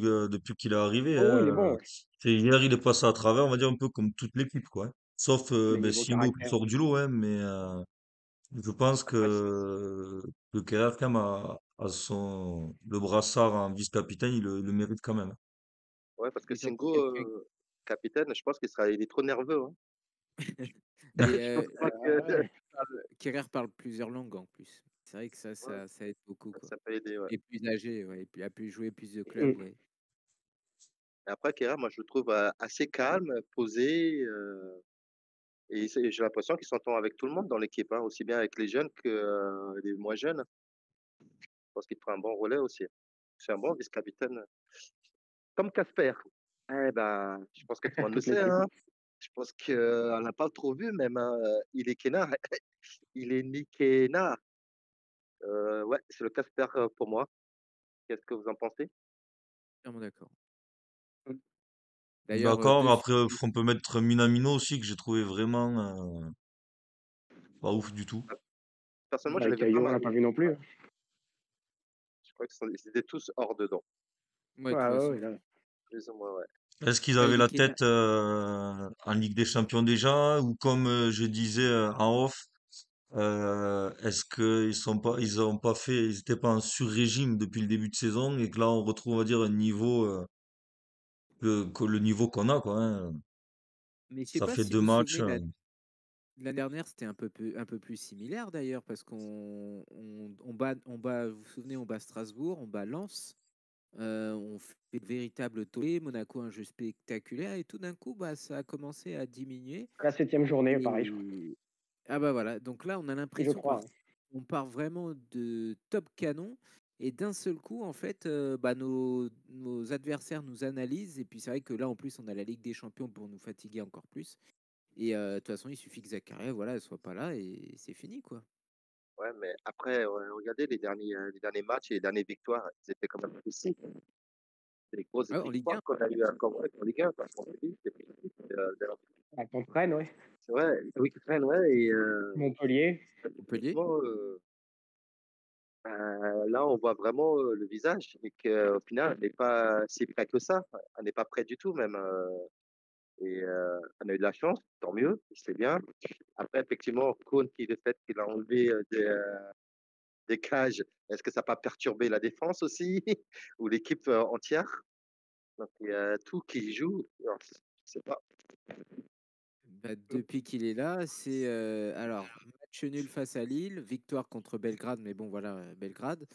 [SPEAKER 2] qu'il est arrivé.
[SPEAKER 3] Oh, il est bon, ouais.
[SPEAKER 2] Hier, il est passé à travers, on va dire un peu comme toute l'équipe, quoi, hein. Sauf
[SPEAKER 3] Mais
[SPEAKER 2] ben,
[SPEAKER 3] niveau
[SPEAKER 2] Singo qui
[SPEAKER 3] caractère.
[SPEAKER 2] sort du lot, hein, mais je pense
[SPEAKER 3] Après,
[SPEAKER 2] que Kerrer, quand même, a le brassard en vice-capitaine, il le mérite quand même, hein.
[SPEAKER 4] Ouais, parce que
[SPEAKER 1] Et surtout
[SPEAKER 4] Singo,
[SPEAKER 1] quelqu'un.
[SPEAKER 4] capitaine, je pense il est trop nerveux, hein.
[SPEAKER 1] Et
[SPEAKER 4] Je pense pas que
[SPEAKER 3] ouais.
[SPEAKER 1] Kerrer parle plusieurs langues en plus. C'est vrai que ça,
[SPEAKER 4] ouais,
[SPEAKER 1] ça aide beaucoup, quoi.
[SPEAKER 4] ça peut aider, ouais.
[SPEAKER 1] Et plus âgé, ouais, et puis a pu jouer plus de clubs,
[SPEAKER 3] Mm.
[SPEAKER 1] ouais.
[SPEAKER 4] Et après Kehrer, moi, je le trouve, assez calme, posé, et j'ai l'impression qu'il s'entend avec tout le monde dans l'équipe, hein, aussi bien avec les jeunes que, les moins jeunes. Je pense qu'il prend un bon relais aussi. C'est un bon vice-capitaine, comme Casper. Eh ben, je pense que tout le monde le
[SPEAKER 3] Toute
[SPEAKER 4] sait,
[SPEAKER 3] l'équipe.
[SPEAKER 4] hein. Je pense qu'on l'a pas trop vu même, hein, il est Kenard. Il est Nikéna. Ouais, c'est le Casper, pour moi. Qu'est-ce que vous en pensez?
[SPEAKER 1] Entièrement d'accord.
[SPEAKER 3] Mm.
[SPEAKER 1] D'ailleurs,
[SPEAKER 2] D'accord,
[SPEAKER 1] dessus,
[SPEAKER 2] après, on peut mettre Minamino aussi, que j'ai trouvé vraiment pas ouf du tout.
[SPEAKER 4] Ah, personnellement, je
[SPEAKER 3] Avec
[SPEAKER 4] l'avais pas
[SPEAKER 3] Caillou, on
[SPEAKER 4] mal.
[SPEAKER 3] l'a pas vu non plus,
[SPEAKER 4] Ouais,
[SPEAKER 3] hein.
[SPEAKER 4] je crois ils étaient tous hors dedans,
[SPEAKER 1] ouais, de
[SPEAKER 3] Ouais,
[SPEAKER 1] toute
[SPEAKER 3] ouais,
[SPEAKER 1] façon.
[SPEAKER 3] ouais, là.
[SPEAKER 4] plus ou moins, ouais.
[SPEAKER 2] Est-ce qu'ils
[SPEAKER 1] Bah,
[SPEAKER 2] avaient
[SPEAKER 1] il est
[SPEAKER 2] la
[SPEAKER 1] Kena.
[SPEAKER 2] tête en Ligue des Champions déjà, ou comme je disais en off, est-ce ils étaient pas en sur-régime depuis le début de saison et que là on retrouve, on va dire, un niveau que le niveau qu'on a, quoi, hein.
[SPEAKER 1] Mais je sais
[SPEAKER 2] Ça
[SPEAKER 1] pas
[SPEAKER 2] fait
[SPEAKER 1] si
[SPEAKER 2] deux
[SPEAKER 1] vous vous
[SPEAKER 2] matchs.
[SPEAKER 1] souvenez, l'année dernière, c'était un peu plus similaire d'ailleurs, parce qu'on bat, vous vous souvenez, on bat Strasbourg, on bat Lens, on fait de véritables tollés, Monaco un jeu spectaculaire, et tout d'un coup, bah, ça a commencé à diminuer.
[SPEAKER 3] La 7e journée, pareil, je crois.
[SPEAKER 1] Et ah bah voilà, donc là, on a
[SPEAKER 3] Je
[SPEAKER 1] l'impression
[SPEAKER 3] crois, hein.
[SPEAKER 1] on part vraiment de top canon, et d'un seul coup, en fait, bah, nos adversaires nous analysent, et puis c'est vrai que là, en plus, on a la Ligue des Champions pour nous fatiguer encore plus. Et de toute façon, il suffit que Zakaria, voilà, elle soit pas là et c'est fini, quoi.
[SPEAKER 4] Ouais, mais après, regardez les derniers matchs et les dernières victoires, ils étaient quand même précis. C'est les grosses
[SPEAKER 1] Ouais, en Ligue 1.
[SPEAKER 4] victoires qu'on a eues encore en Ligue 1, parce qu'on s'est dit, c'était précis.
[SPEAKER 3] À Rennes, ouais.
[SPEAKER 4] C'est vrai, oui, Rennes, ouais, et
[SPEAKER 3] Montpellier.
[SPEAKER 1] Montpellier.
[SPEAKER 4] franchement, là, on voit vraiment, le visage et qu'au final, on n'est pas si près que ça. On n'est pas près du tout même, et on a eu de la chance, tant mieux, c'est bien. Après, effectivement, Koun, le fait qu'il a enlevé, des cages, est-ce que ça n'a pas perturbé la défense aussi ou l'équipe, entière? Donc il y a tout qui joue. Alors, je sais pas.
[SPEAKER 1] Bah, depuis qu'il est là, c'est alors match nul face à Lille, victoire contre Belgrade, mais bon voilà, Belgrade,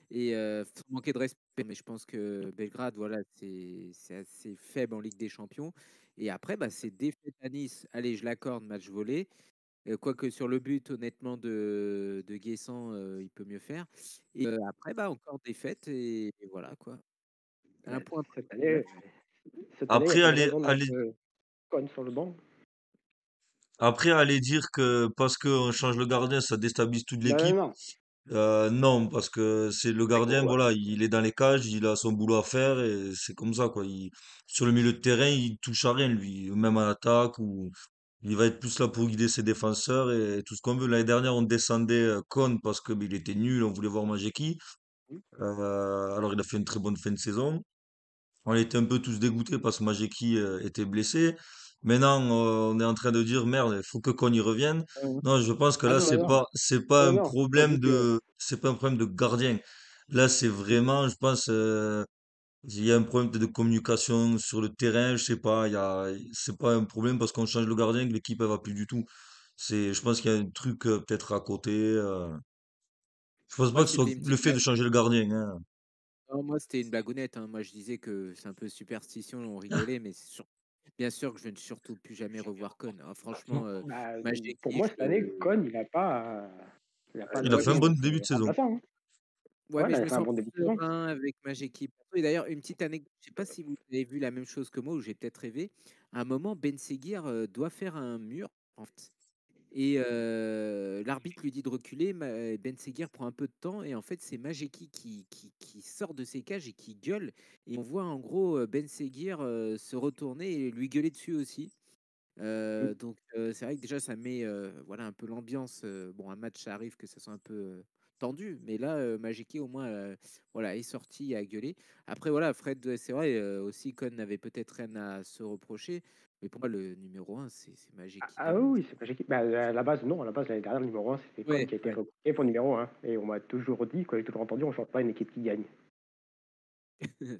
[SPEAKER 1] et sans manquer de respect, mais je pense que Belgrade, voilà, c'est assez faible en Ligue des Champions. Et après, bah, c'est défaite à Nice. Allez, je l'accorde, match volé. Quoique sur le but, honnêtement, de Guessant, il peut mieux faire. Et après, bah, encore défaite, et voilà, quoi. Un
[SPEAKER 3] Ouais,
[SPEAKER 1] point pris
[SPEAKER 3] Cette
[SPEAKER 1] de
[SPEAKER 3] année,
[SPEAKER 1] 9.
[SPEAKER 3] il n'y a
[SPEAKER 2] Après,
[SPEAKER 3] pas de raison de mettre
[SPEAKER 2] aller,
[SPEAKER 3] Cohen sur le banc.
[SPEAKER 2] après, aller dire que parce qu'on change le gardien, ça déstabilise toute
[SPEAKER 3] Non, non,
[SPEAKER 2] l'équipe.
[SPEAKER 3] non.
[SPEAKER 2] Non, parce que c'est le gardien,
[SPEAKER 4] Gros, ouais.
[SPEAKER 2] voilà, il est dans les cages, il a son boulot à faire et c'est comme ça, quoi. Sur le milieu de terrain, il touche à rien, lui, même en attaque, ou il va être plus là pour guider ses défenseurs et tout ce qu'on veut. L'année dernière, on descendait Kon parce que il était nul, on voulait voir Majeki. Alors, il a fait une très bonne fin de saison. On était un peu tous dégoûtés parce que Majeki était blessé. Maintenant, on est en train de dire merde, il faut que Kon y revienne. Non, je pense que
[SPEAKER 3] Ah
[SPEAKER 2] là,
[SPEAKER 3] non, non, non. Non, non, pas du tout.
[SPEAKER 2] c'est pas un problème de gardien. Là, c'est vraiment, je pense, il y a un problème de communication sur le terrain. Je sais pas, c'est pas un problème parce qu'on change le gardien que l'équipe elle va plus du tout. Je pense qu'il y a un truc peut-être à côté. Je pense pas
[SPEAKER 1] Moi,
[SPEAKER 2] que ce soit
[SPEAKER 1] c'était une
[SPEAKER 2] le
[SPEAKER 1] petite
[SPEAKER 2] fait
[SPEAKER 1] blague.
[SPEAKER 2] de changer le gardien, hein.
[SPEAKER 1] Non, moi, c'était une blagounette, hein. Moi, je disais que c'est un peu superstition, on rigolait, mais bien sûr que je ne surtout plus jamais revoir Con. Ah, franchement,
[SPEAKER 3] Bah, pour
[SPEAKER 1] Majeki,
[SPEAKER 3] moi, cette année, Cohen, il a pas
[SPEAKER 2] Il a
[SPEAKER 1] ouais,
[SPEAKER 2] fait
[SPEAKER 1] mais
[SPEAKER 2] un
[SPEAKER 3] de
[SPEAKER 2] bon début de saison.
[SPEAKER 3] remplaçant, hein.
[SPEAKER 1] ouais,
[SPEAKER 3] Ouais,
[SPEAKER 1] mais
[SPEAKER 3] là,
[SPEAKER 1] je
[SPEAKER 3] il a
[SPEAKER 1] me
[SPEAKER 3] fait un
[SPEAKER 1] sens
[SPEAKER 3] bon
[SPEAKER 1] plus
[SPEAKER 3] début de saison.
[SPEAKER 1] serein avec Majeki. Et d'ailleurs, une petite anecdote, je sais pas si vous avez vu la même chose que moi, ou j'ai peut-être rêvé. À un moment, Ben Seguir doit faire un mur, en fait. Et l'arbitre lui dit de reculer. Ben Seguir prend un peu de temps, et en fait, c'est Majeki qui sort de ses cages et qui gueule. Et on voit en gros Ben Seguir se retourner et lui gueuler dessus aussi.
[SPEAKER 3] Mmh.
[SPEAKER 1] Donc c'est vrai que déjà ça met voilà un peu l'ambiance. Bon, un match, ça arrive que ça soit un peu tendu. Mais là, Majiki, au moins, voilà, est sorti et a gueulé. Après, voilà, Fred, c'est vrai, aussi, Con n'avait peut-être rien à se reprocher. Mais pour moi, le numéro un, c'est Magic
[SPEAKER 3] Ah
[SPEAKER 1] Eden.
[SPEAKER 3] oui, c'est pas Jackie. Bah, à la base, non, à la base, l'année dernière, le numéro 1, c'était Con
[SPEAKER 1] Ouais,
[SPEAKER 3] qui a été
[SPEAKER 1] ouais,
[SPEAKER 3] recruté pour numéro 1. Et on m'a toujours dit, quoi, j'ai toujours entendu, on ne change pas une équipe qui gagne.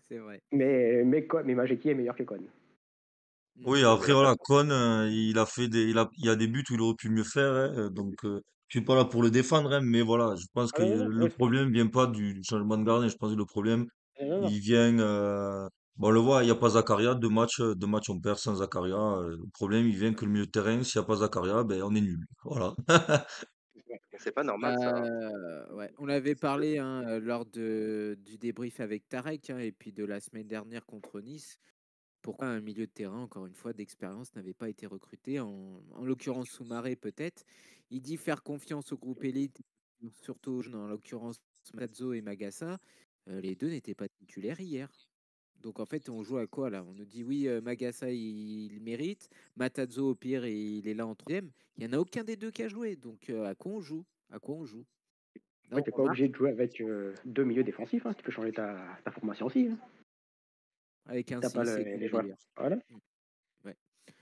[SPEAKER 1] c'est vrai.
[SPEAKER 3] Mais Majeki est meilleur que Con.
[SPEAKER 1] Mm.
[SPEAKER 2] Oui,
[SPEAKER 4] Oui, mais
[SPEAKER 2] après,
[SPEAKER 4] là,
[SPEAKER 2] voilà, Con, il a fait il y a des buts où il aurait pu mieux faire, hein, donc, je suis pas là pour le défendre, hein, mais voilà, je pense
[SPEAKER 3] Ah
[SPEAKER 2] que
[SPEAKER 3] non, non, non,
[SPEAKER 2] le
[SPEAKER 3] ouais,
[SPEAKER 2] problème vient pas du changement de gardien. Je pense que le problème,
[SPEAKER 3] non, non, non.
[SPEAKER 2] il vient, bon, on le voit, il y a pas Zakaria, deux matchs on perd sans Zakaria. Le problème, il vient que le milieu de terrain, s'il y a pas Zakaria, ben, on est nul. Voilà.
[SPEAKER 4] c'est pas normal ça, hein.
[SPEAKER 1] Ouais, on avait parlé hein, lors du débrief avec Tarek hein, et puis de la semaine dernière contre Nice. Pourquoi un milieu de terrain, encore une fois, d'expérience n'avait pas été recruté, en l'occurrence Soumaré peut-être. Il dit faire confiance au groupe élite, surtout aux jeunes, en l'occurrence Mazzo et Magassa. Les deux n'étaient pas titulaires hier. Donc en fait, on joue à quoi là? On nous dit oui, Magassa il mérite, Matazzo au pire il est là en troisième. Il y en a aucun des deux qui a joué. Donc à quoi on joue? À quoi on joue? Là
[SPEAKER 3] Ouais,
[SPEAKER 1] on
[SPEAKER 3] t'es pas obligé
[SPEAKER 1] remarque
[SPEAKER 3] de jouer avec deux milieux défensifs, hein. Tu peux changer ta formation aussi, hein.
[SPEAKER 1] avec un
[SPEAKER 3] T'as pas
[SPEAKER 1] 6 et
[SPEAKER 3] les joueurs.
[SPEAKER 1] d'ailleurs.
[SPEAKER 3] Voilà.
[SPEAKER 1] Ouais.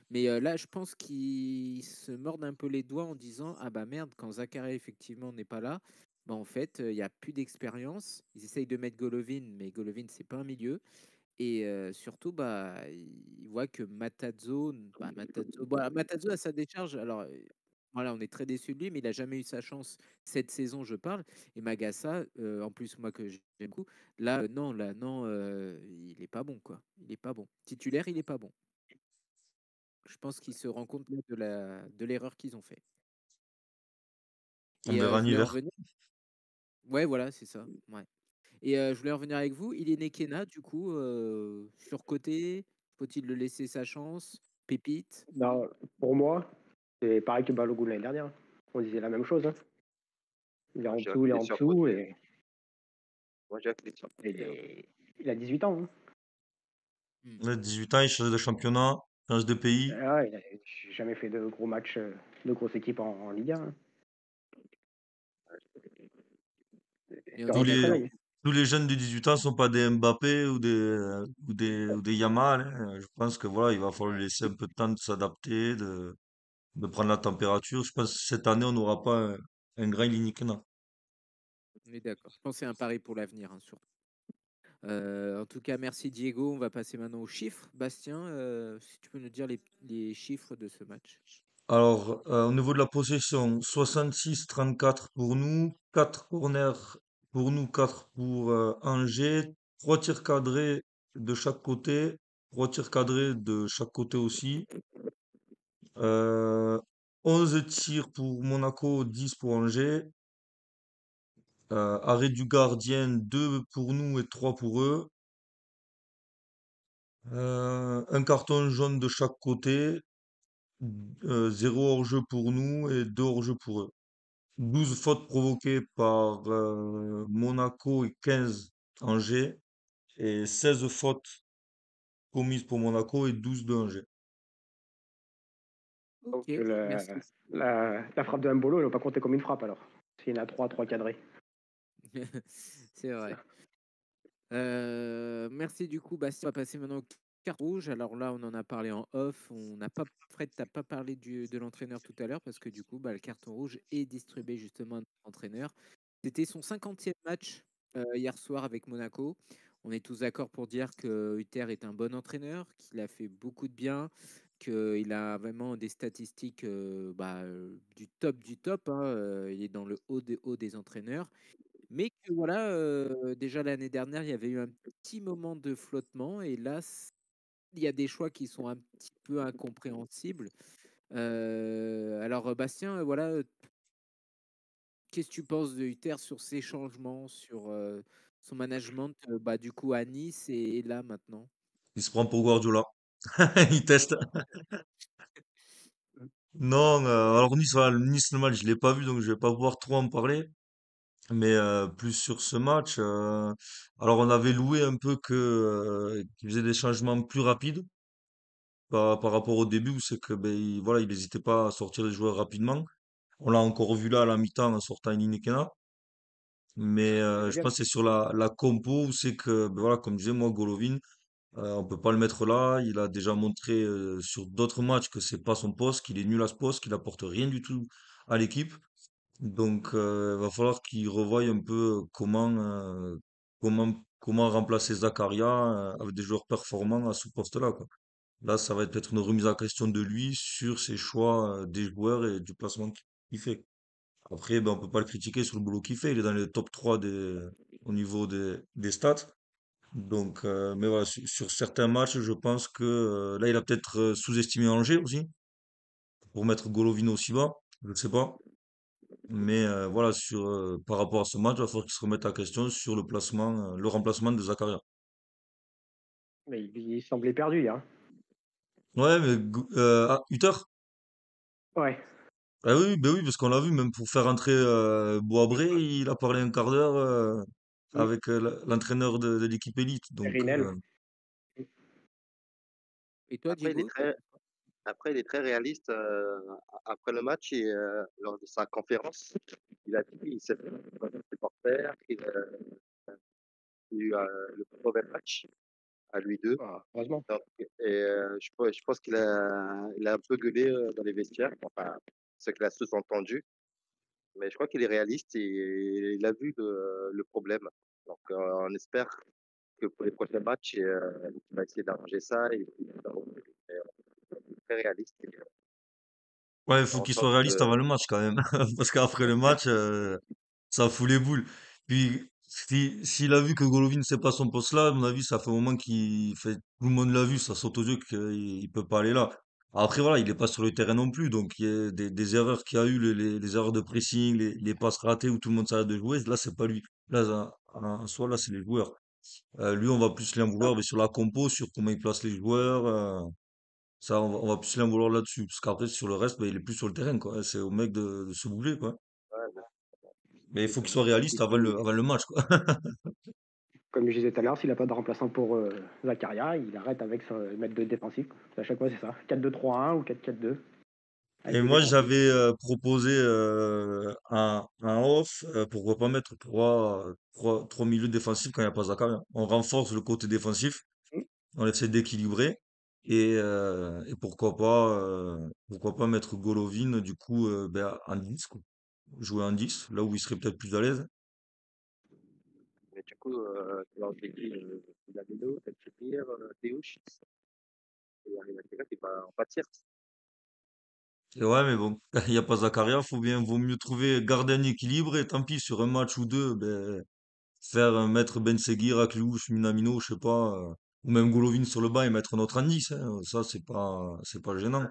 [SPEAKER 1] Mais là, je pense qu'ils se mordent un peu les doigts en disant ah bah merde, quand Zakaria effectivement n'est pas là, bah en fait il y a plus d'expérience. Ils essayent de mettre Golovin, mais Golovin c'est pas un milieu. Et surtout, bah, il voit que Matarazzo a sa décharge. Alors, voilà, on est très déçus de lui, mais il a jamais eu sa chance cette saison, je parle. Et Magassa, en plus, moi que j'aime beaucoup, là, non, il est pas bon, quoi. Il est pas bon. Titulaire, il est pas bon. Je pense qu'il se rend compte là, de l'erreur qu'ils ont fait.
[SPEAKER 2] On
[SPEAKER 1] Et
[SPEAKER 2] verra
[SPEAKER 1] je
[SPEAKER 2] en
[SPEAKER 1] voulais en
[SPEAKER 2] hiver.
[SPEAKER 1] revenir. Ouais, voilà, c'est ça. Ouais. Et je voulais en revenir avec vous. Il est Nekena, du coup, surcoté. Faut-il le laisser sa chance? Pépite.
[SPEAKER 3] Non, pour moi, c'est pareil que Balogun l'année dernière. On disait la même chose, hein. Il est
[SPEAKER 4] Moi,
[SPEAKER 3] en
[SPEAKER 4] je dirais
[SPEAKER 3] dessous, il est
[SPEAKER 4] qu'il est
[SPEAKER 3] en dessous
[SPEAKER 4] surcoté.
[SPEAKER 3] et
[SPEAKER 4] Moi, je dirais qu'il est
[SPEAKER 3] il,
[SPEAKER 4] surcoté, hein.
[SPEAKER 3] est, il a 18 ans, hein.
[SPEAKER 1] Hmm.
[SPEAKER 2] Il a 18 ans, il change de championnat, change de pays.
[SPEAKER 3] Ah, il a jamais fait de gros matchs de grosses équipes en Ligue 1, hein.
[SPEAKER 1] Et on
[SPEAKER 3] Il
[SPEAKER 2] Tous
[SPEAKER 3] aura son
[SPEAKER 2] les,
[SPEAKER 3] travail.
[SPEAKER 2] tous les jeunes de 18 ans sont pas des Mbappé ou des Yamal, hein. Je pense que voilà, il va falloir lui laisser un peu de temps de s'adapter, de prendre la température. Je pense que cette année, on n'aura pas un grand Linikena.
[SPEAKER 1] on est d'accord. Je pense que c'est un pari pour l'avenir, hein, surtout. En tout cas, merci Diego. On va passer maintenant aux chiffres. Bastien, si tu peux nous dire les chiffres de ce match.
[SPEAKER 2] Alors, au niveau de la possession, 66-34 pour nous, 4 corners pour nous, 4 pour Angers, 3 tirs cadrés de chaque côté, 3 tirs cadrés de chaque côté aussi, euh, 11 tirs pour Monaco, 10 pour Angers, arrêt du gardien, 2 pour nous et 3 pour eux, un carton jaune de chaque côté, 0 hors-jeu pour nous et 2 hors-jeu pour eux. 12 fautes provoquées par Monaco et 15 Angers. Et 16 fautes commises pour Monaco et 12 de Angers.
[SPEAKER 3] Donc
[SPEAKER 1] Ok, merci.
[SPEAKER 3] la frappe de Mbolo, elle n'a pas compté comme une frappe alors. S'il y en a trois cadrés.
[SPEAKER 1] C'est vrai. Merci du coup, Bastien. On va passer maintenant aux cartes rouges. Alors là, on en a parlé en off. On n'a pas, Fred, t'as pas parlé de l'entraîneur tout à l'heure parce que du coup, bah, le carton rouge est distribué justement à notre entraîneur. C'était son 50e match hier soir avec Monaco. On est tous d'accord pour dire que Hutter est un bon entraîneur, qu'il a fait beaucoup de bien, qu'il a vraiment des statistiques du top, hein. Il est dans le haut des entraîneurs. Mais que voilà, déjà l'année dernière, il y avait eu un petit moment de flottement et là, il y a des choix qui sont un petit peu incompréhensibles. Alors, Bastien, voilà, qu'est-ce que tu penses de Hutter sur ses changements, sur son management, bah, du coup à Nice et là maintenant?
[SPEAKER 2] Il se prend pour Guardiola. Il teste. Non, alors Nice, voilà, Nice, le match, je l'ai pas vu, donc je vais pas pouvoir trop en parler. Mais plus sur ce match, alors on avait loué un peu qu'il faisait des changements plus rapides par rapport au début, où c'est que ben, voilà, il n'hésitait pas à sortir les joueurs rapidement. On l'a encore vu là à la mi-temps en sortant Eline Kena. Mais
[SPEAKER 3] J'aimerais
[SPEAKER 2] je
[SPEAKER 3] bien.
[SPEAKER 2] pense que c'est sur la compo où c'est que, ben voilà, comme je disais, moi, Golovin, on peut pas le mettre là. Il a déjà montré sur d'autres matchs que c'est pas son poste, qu'il est nul à ce poste, qu'il apporte rien du tout à l'équipe. Donc, va falloir qu'il revoie un peu comment remplacer Zakaria avec des joueurs performants à ce poste-là, quoi. Là, ça va être peut-être une remise en question de lui sur ses choix des joueurs et du placement qu'il fait. Après, ben, on peut pas le critiquer sur le boulot qu'il fait. Il est dans les top 3 au niveau des stats. Donc, mais voilà, sur certains matchs, je pense que là, il a peut-être sous-estimé Angers aussi pour mettre Golovin aussi bas. Je ne sais pas. Mais voilà, par rapport à ce match, il va falloir qu'il se remette en question sur le remplacement de Zakaria.
[SPEAKER 3] Mais il semblait perdu hier, hein.
[SPEAKER 2] Ouais, mais Hutter?
[SPEAKER 3] Ouais.
[SPEAKER 2] Ah oui, ben oui, parce qu'on l'a vu, même pour faire entrer Boisbré, il a parlé un quart d'heure
[SPEAKER 3] Mm.
[SPEAKER 2] avec l'entraîneur de l'équipe élite. Donc,
[SPEAKER 3] Rinel.
[SPEAKER 1] Et toi,
[SPEAKER 4] Après,
[SPEAKER 1] Diego, t'en penses quoi?
[SPEAKER 4] après, il est très réaliste. Après le match et lors de sa conférence, il a dit qu'il s'est fait un supporter, qu'il a eu le mauvais match à lui deux.
[SPEAKER 3] Ah, heureusement.
[SPEAKER 4] Donc, je pense il a un peu gueulé dans les vestiaires. Enfin, c'est que la sous-entendu. Mais je crois qu'il est réaliste et il a vu le problème. Donc, on espère que pour les prochains matchs, il va essayer d'arranger ça et très réaliste.
[SPEAKER 2] ouais, il
[SPEAKER 4] Faire
[SPEAKER 2] faut
[SPEAKER 4] en
[SPEAKER 2] qu'il soit
[SPEAKER 4] sorte
[SPEAKER 2] réaliste avant
[SPEAKER 4] que
[SPEAKER 2] le match quand même. Parce qu'après le match, ça fout les boules. Puis, s'il a vu que Golovin, c'est pas son poste là, à mon avis, ça fait un moment qu'il fait, tout le monde l'a vu, ça saute aux yeux qu'il peut pas aller là. Après, voilà, il est pas sur le terrain non plus, donc il y a des erreurs qu'il y a eu, les erreurs de pressing, les passes ratées où tout le monde s'arrête de jouer, là, c'est pas lui. Là, en soi, là, c'est les joueurs. Lui, on va plus lui en
[SPEAKER 4] ah,
[SPEAKER 2] vouloir, mais sur la compo, sur comment il place les joueurs, ça, on va plus lui en vouloir là-dessus. Parce qu'après, sur le reste, bah, il est plus sur le terrain, quoi. C'est au mec de se bouger, quoi.
[SPEAKER 4] ouais,
[SPEAKER 2] Mais il faut qu'il soit
[SPEAKER 3] Et
[SPEAKER 2] réaliste
[SPEAKER 3] si,
[SPEAKER 2] avant le match, quoi.
[SPEAKER 3] comme je disais tout à l'heure, s'il n'a pas de remplaçant pour Zakaria, il arrête avec son mettre deux défensifs, quoi. À chaque fois, c'est ça. 4-2-3-1 ou 4-4-2 avec
[SPEAKER 2] Et
[SPEAKER 3] deux
[SPEAKER 2] moi,
[SPEAKER 3] défensifs.
[SPEAKER 2] j'avais proposé un off, pourquoi pas mettre trois milieux défensifs quand il n'y a pas Zakaria. On renforce le côté défensif,
[SPEAKER 3] Mm.
[SPEAKER 2] on essaie d'équilibrer. Et pourquoi pas mettre Golovin, du coup, ben, en 10, quoi. Jouer en 10 là où il serait peut-être plus à l'aise.
[SPEAKER 4] mais du coup, tu vas dit Danilo, Telchipir, Théouche, il y a quelqu'un qui va en pâtir.
[SPEAKER 2] Et ouais, mais bon, il n'y a pas Zakaria, vaut mieux trouver, garder un équilibre et tant pis, sur un match ou deux, ben, faire mettre Ben Seguir, Akliouche, Minamino, je sais pas, ou même Golovin sur le banc et mettre un autre indice, hein, ça, c'est pas gênant.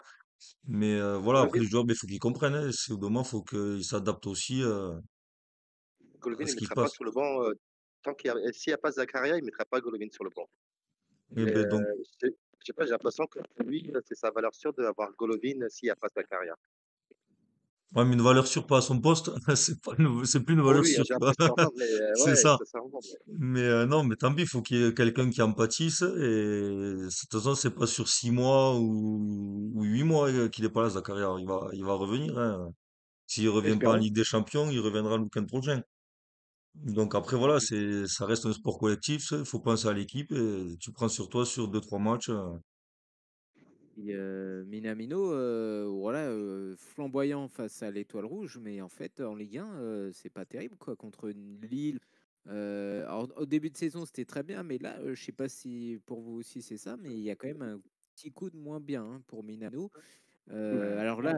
[SPEAKER 2] Mais voilà, après
[SPEAKER 4] Golovin,
[SPEAKER 2] les joueurs, ben, faut qu'ils comprennent, hein, c'est au moment, faut qu'ils s'adaptent aussi
[SPEAKER 4] Golovin,
[SPEAKER 2] à
[SPEAKER 4] il
[SPEAKER 2] ce
[SPEAKER 4] ne
[SPEAKER 2] qui se
[SPEAKER 4] mettra pas
[SPEAKER 2] passe.
[SPEAKER 4] sur le banc. Tant s'il n'y a pas Zakaria, il ne mettra pas Golovin sur le banc.
[SPEAKER 2] Et ben donc,
[SPEAKER 4] Je sais pas, j'ai l'impression que pour lui, c'est sa valeur sûre d'avoir Golovin s'il n'y a pas Zakaria.
[SPEAKER 2] ouais, mais une valeur sûre pas à son poste, c'est plus une
[SPEAKER 4] Oh
[SPEAKER 2] valeur
[SPEAKER 4] oui,
[SPEAKER 2] sûre,
[SPEAKER 4] j'ai
[SPEAKER 2] quoi.
[SPEAKER 4] l'impression, mais
[SPEAKER 2] C'est
[SPEAKER 4] ouais,
[SPEAKER 2] ça.
[SPEAKER 4] c'est ça. Mais
[SPEAKER 2] Mais non, mais tant pis, il faut qu'il y ait quelqu'un qui empathisse. Et de toute façon, c'est pas sur 6 mois ou 8 mois qu'il est pas là, Zakaria. Il va revenir, hein. S'il revient pas en
[SPEAKER 3] Espérons.
[SPEAKER 2] Ligue des Champions, il reviendra le week-end prochain. Donc après, voilà, ça reste un sport collectif. Il faut penser à l'équipe et tu prends sur toi sur 2, 3 matchs.
[SPEAKER 1] Et, Minamino, voilà, flamboyant face à l'Étoile Rouge, mais en fait, en Ligue 1, c'est pas terrible, quoi, contre une Lille. Alors, au début de saison, c'était très bien, mais là, je sais pas si pour vous aussi c'est ça, mais il y a quand même un petit coup de moins bien, hein, pour Minamino.
[SPEAKER 3] Ouais.
[SPEAKER 1] Alors là,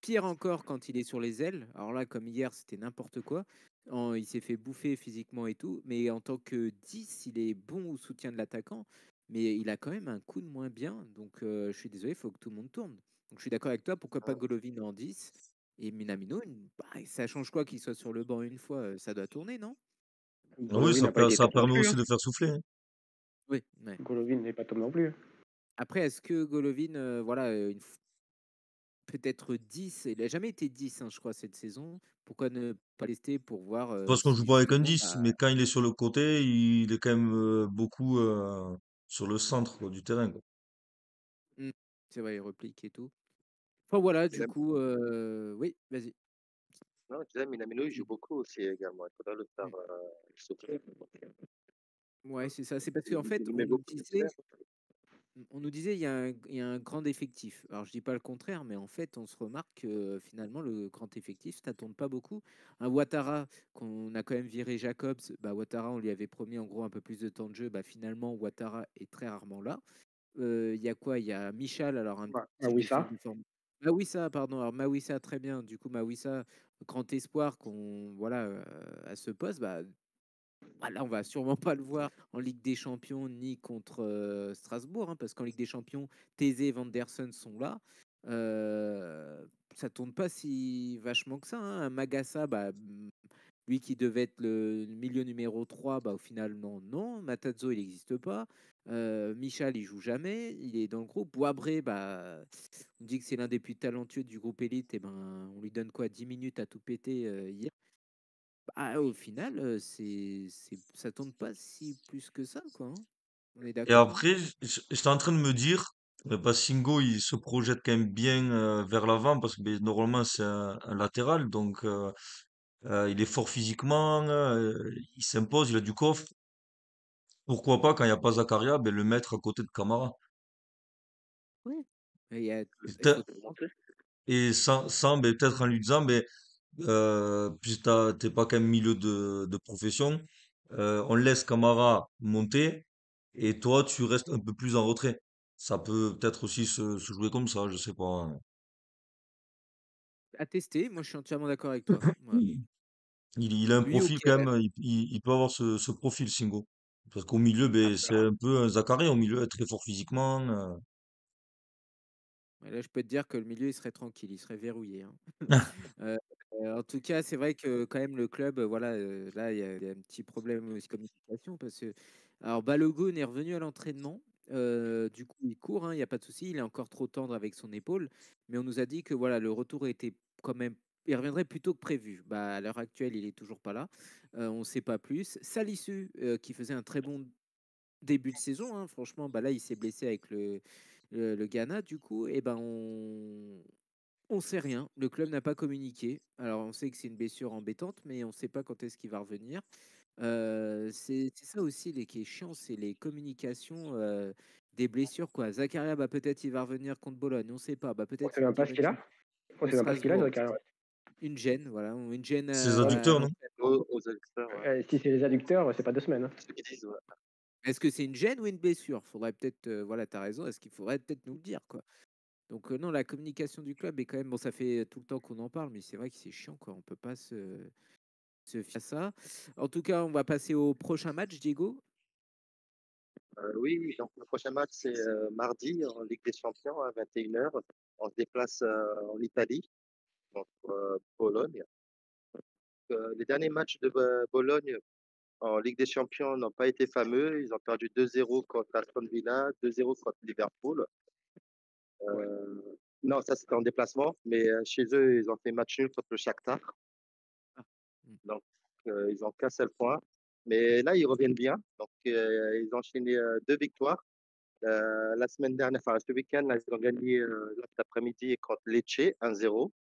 [SPEAKER 1] pire encore quand il est sur les ailes. Alors là, comme hier, c'était n'importe quoi. Il s'est fait bouffer physiquement et tout. Mais en tant que 10, il est bon au soutien de l'attaquant. Mais il a quand même un coup de moins bien. Donc je suis désolé, il faut que tout le monde tourne. Donc je suis d'accord avec toi. Pourquoi pas Golovin en 10 et Minamino, bah, ça change quoi qu'il soit sur le banc une fois? Ça doit tourner, non?
[SPEAKER 2] Ah oui,
[SPEAKER 3] Golovin n'a pas été
[SPEAKER 2] ça
[SPEAKER 3] top non
[SPEAKER 2] permet
[SPEAKER 3] plus, hein.
[SPEAKER 2] aussi de faire souffler, hein.
[SPEAKER 1] Oui. Ouais.
[SPEAKER 3] Golovin n'est pas top non plus.
[SPEAKER 1] Après, est-ce que Golovin, voilà, peut-être 10, il a jamais été 10, hein, je crois, cette saison. Pourquoi ne pas tester pour voir
[SPEAKER 2] Parce qu'on joue
[SPEAKER 1] si
[SPEAKER 2] pas avec un
[SPEAKER 1] justement,
[SPEAKER 2] 10, mais quand il est sur le côté, il est quand même beaucoup sur le centre, quoi, du terrain, quoi.
[SPEAKER 1] hmm, c'est vrai, il replique et tout. Enfin voilà,
[SPEAKER 4] Et
[SPEAKER 1] du
[SPEAKER 4] même,
[SPEAKER 1] coup, oui, vas-y.
[SPEAKER 4] Non, je disais, Minamino, il joue beaucoup aussi également. Il faudrait le faire
[SPEAKER 1] Mm.
[SPEAKER 4] sauter.
[SPEAKER 1] Ouais, c'est ça. C'est parce qu'en
[SPEAKER 4] Il
[SPEAKER 1] fait,
[SPEAKER 4] met beaucoup de titulaires.
[SPEAKER 1] on nous disait il y a un grand effectif. Alors je dis pas le contraire, mais en fait, on se remarque que finalement le grand effectif, ça tourne pas beaucoup. Un Ouattara qu'on a quand même viré Jacobs, bah Ouattara, on lui avait promis en gros un peu plus de temps de jeu. Bah finalement, Ouattara est très rarement là. Il y a quoi? Il y a Michal, alors un
[SPEAKER 3] Ah
[SPEAKER 1] petit
[SPEAKER 3] oui,
[SPEAKER 1] défaut
[SPEAKER 3] ça.
[SPEAKER 1] de forme. Mawissa, pardon. Alors Mawissa, très bien. Du coup, Mawissa, grand espoir qu'on voilà à ce poste. Bah, là, on va sûrement pas le voir en Ligue des Champions ni contre Strasbourg, hein, parce qu'en Ligue des Champions, Thésée et Vanderson sont là. Ça tourne pas si vachement que ça, hein. Magassa, lui qui devait être le milieu numéro 3, bah, au final, non, non. Matazzo, il n'existe pas. Michal, il joue jamais. Il est dans le groupe. Boabré, bah, on dit que c'est l'un des plus talentueux du groupe élite. Et ben, on lui donne quoi, 10 minutes à tout péter hier. Ah, au final, ça tourne pas si plus que ça, quoi, hein. On est
[SPEAKER 2] Et
[SPEAKER 1] d'accord, hein?
[SPEAKER 2] après, j'étais en train de me dire, Singo, il se projette quand même bien vers l'avant parce que ben, normalement c'est un latéral, donc il est fort physiquement, il s'impose, il a du coffre. Pourquoi pas, quand il n'y a pas Zakaria, ben, le mettre à côté de Camara.
[SPEAKER 1] Oui. Et
[SPEAKER 2] Et,
[SPEAKER 1] il faut
[SPEAKER 2] et sans ben, peut-être en lui disant, ben, puisque t'es pas quand même milieu de profession, on laisse Camara monter et toi tu restes un peu plus en retrait. Ça peut peut-être aussi se jouer comme ça, je sais pas, hein.
[SPEAKER 1] à tester. Moi, je suis entièrement d'accord avec toi. Ouais.
[SPEAKER 2] Il a un
[SPEAKER 1] Lui ou
[SPEAKER 2] profil quand
[SPEAKER 1] Kerrer.
[SPEAKER 2] même, il peut avoir ce profil, Singo. Parce qu'au milieu, ben,
[SPEAKER 1] Après,
[SPEAKER 2] c'est un peu un Zakaria au milieu, très fort physiquement.
[SPEAKER 1] ouais, là, je peux te dire que le milieu, il serait tranquille, il serait verrouillé, hein. Euh, en tout cas, c'est vrai que quand même le club, voilà, là, il y a un petit problème aussi de communication parce que, alors Balogun est revenu à l'entraînement. Du coup, il court, hein, il n'y a pas de souci. Il est encore trop tendre avec son épaule, mais on nous a dit que voilà, le retour était quand même, il reviendrait plus tôt que prévu. Bah, à l'heure actuelle, il est toujours pas là. On ne sait pas plus. Salisu, qui faisait un très bon début de saison, hein, franchement, bah là, il s'est blessé avec le Ghana, du coup, et ben on sait rien. Le club n'a pas communiqué. Alors, on sait que c'est une blessure embêtante, mais on ne sait pas quand est-ce qu'il va revenir. C'est ça aussi qui est chiant, c'est les communications des blessures, quoi. Zakaria, bah, peut-être il va revenir contre Bologne, on ne sait pas. Bah,
[SPEAKER 3] On
[SPEAKER 1] peut-être
[SPEAKER 3] sait
[SPEAKER 1] il
[SPEAKER 3] même pas
[SPEAKER 1] revient
[SPEAKER 3] ce qu'il a. On
[SPEAKER 1] contre
[SPEAKER 3] sait même pas ce qu'il a,
[SPEAKER 1] Strasbourg.
[SPEAKER 3] Zakaria.
[SPEAKER 1] Une gêne, voilà, ou une gêne
[SPEAKER 2] C'est les
[SPEAKER 1] voilà, à
[SPEAKER 2] adducteurs, non?
[SPEAKER 1] l'entraînement.
[SPEAKER 4] Aux experts, ouais.
[SPEAKER 3] Si c'est les adducteurs, c'est pas 2 semaines, hein.
[SPEAKER 4] Ceux qui disent, ouais.
[SPEAKER 1] Est-ce que c'est une gêne ou une blessure? Faudrait peut-être, voilà, tu as raison, est-ce qu'il faudrait peut-être nous le dire, quoi. Donc non, la communication du club est quand même bon, ça fait tout le temps qu'on en parle, mais c'est vrai que c'est chiant, quoi. On peut pas se fier à ça. En tout cas, on va passer au prochain match, Diego.
[SPEAKER 4] Oui, oui, donc le prochain match, c'est mardi en Ligue des Champions à 21h. On se déplace en Italie contre Bologne. Les derniers matchs de Bologne en Ligue des Champions n'ont pas été fameux. Ils ont perdu 2-0 contre Aston Villa, 2-0 contre Liverpool.
[SPEAKER 3] Ouais.
[SPEAKER 4] Non, ça c'était en déplacement, mais chez eux, ils ont fait match nul contre le Shakhtar.
[SPEAKER 1] Ah, mm,
[SPEAKER 4] Donc, ils ont qu'un seul point. Mais là, ils reviennent bien. Donc, ils ont enchaîné 2 victoires. La semaine dernière, enfin, ce week-end, là, ils ont gagné cet après-midi contre Lecce 1-0.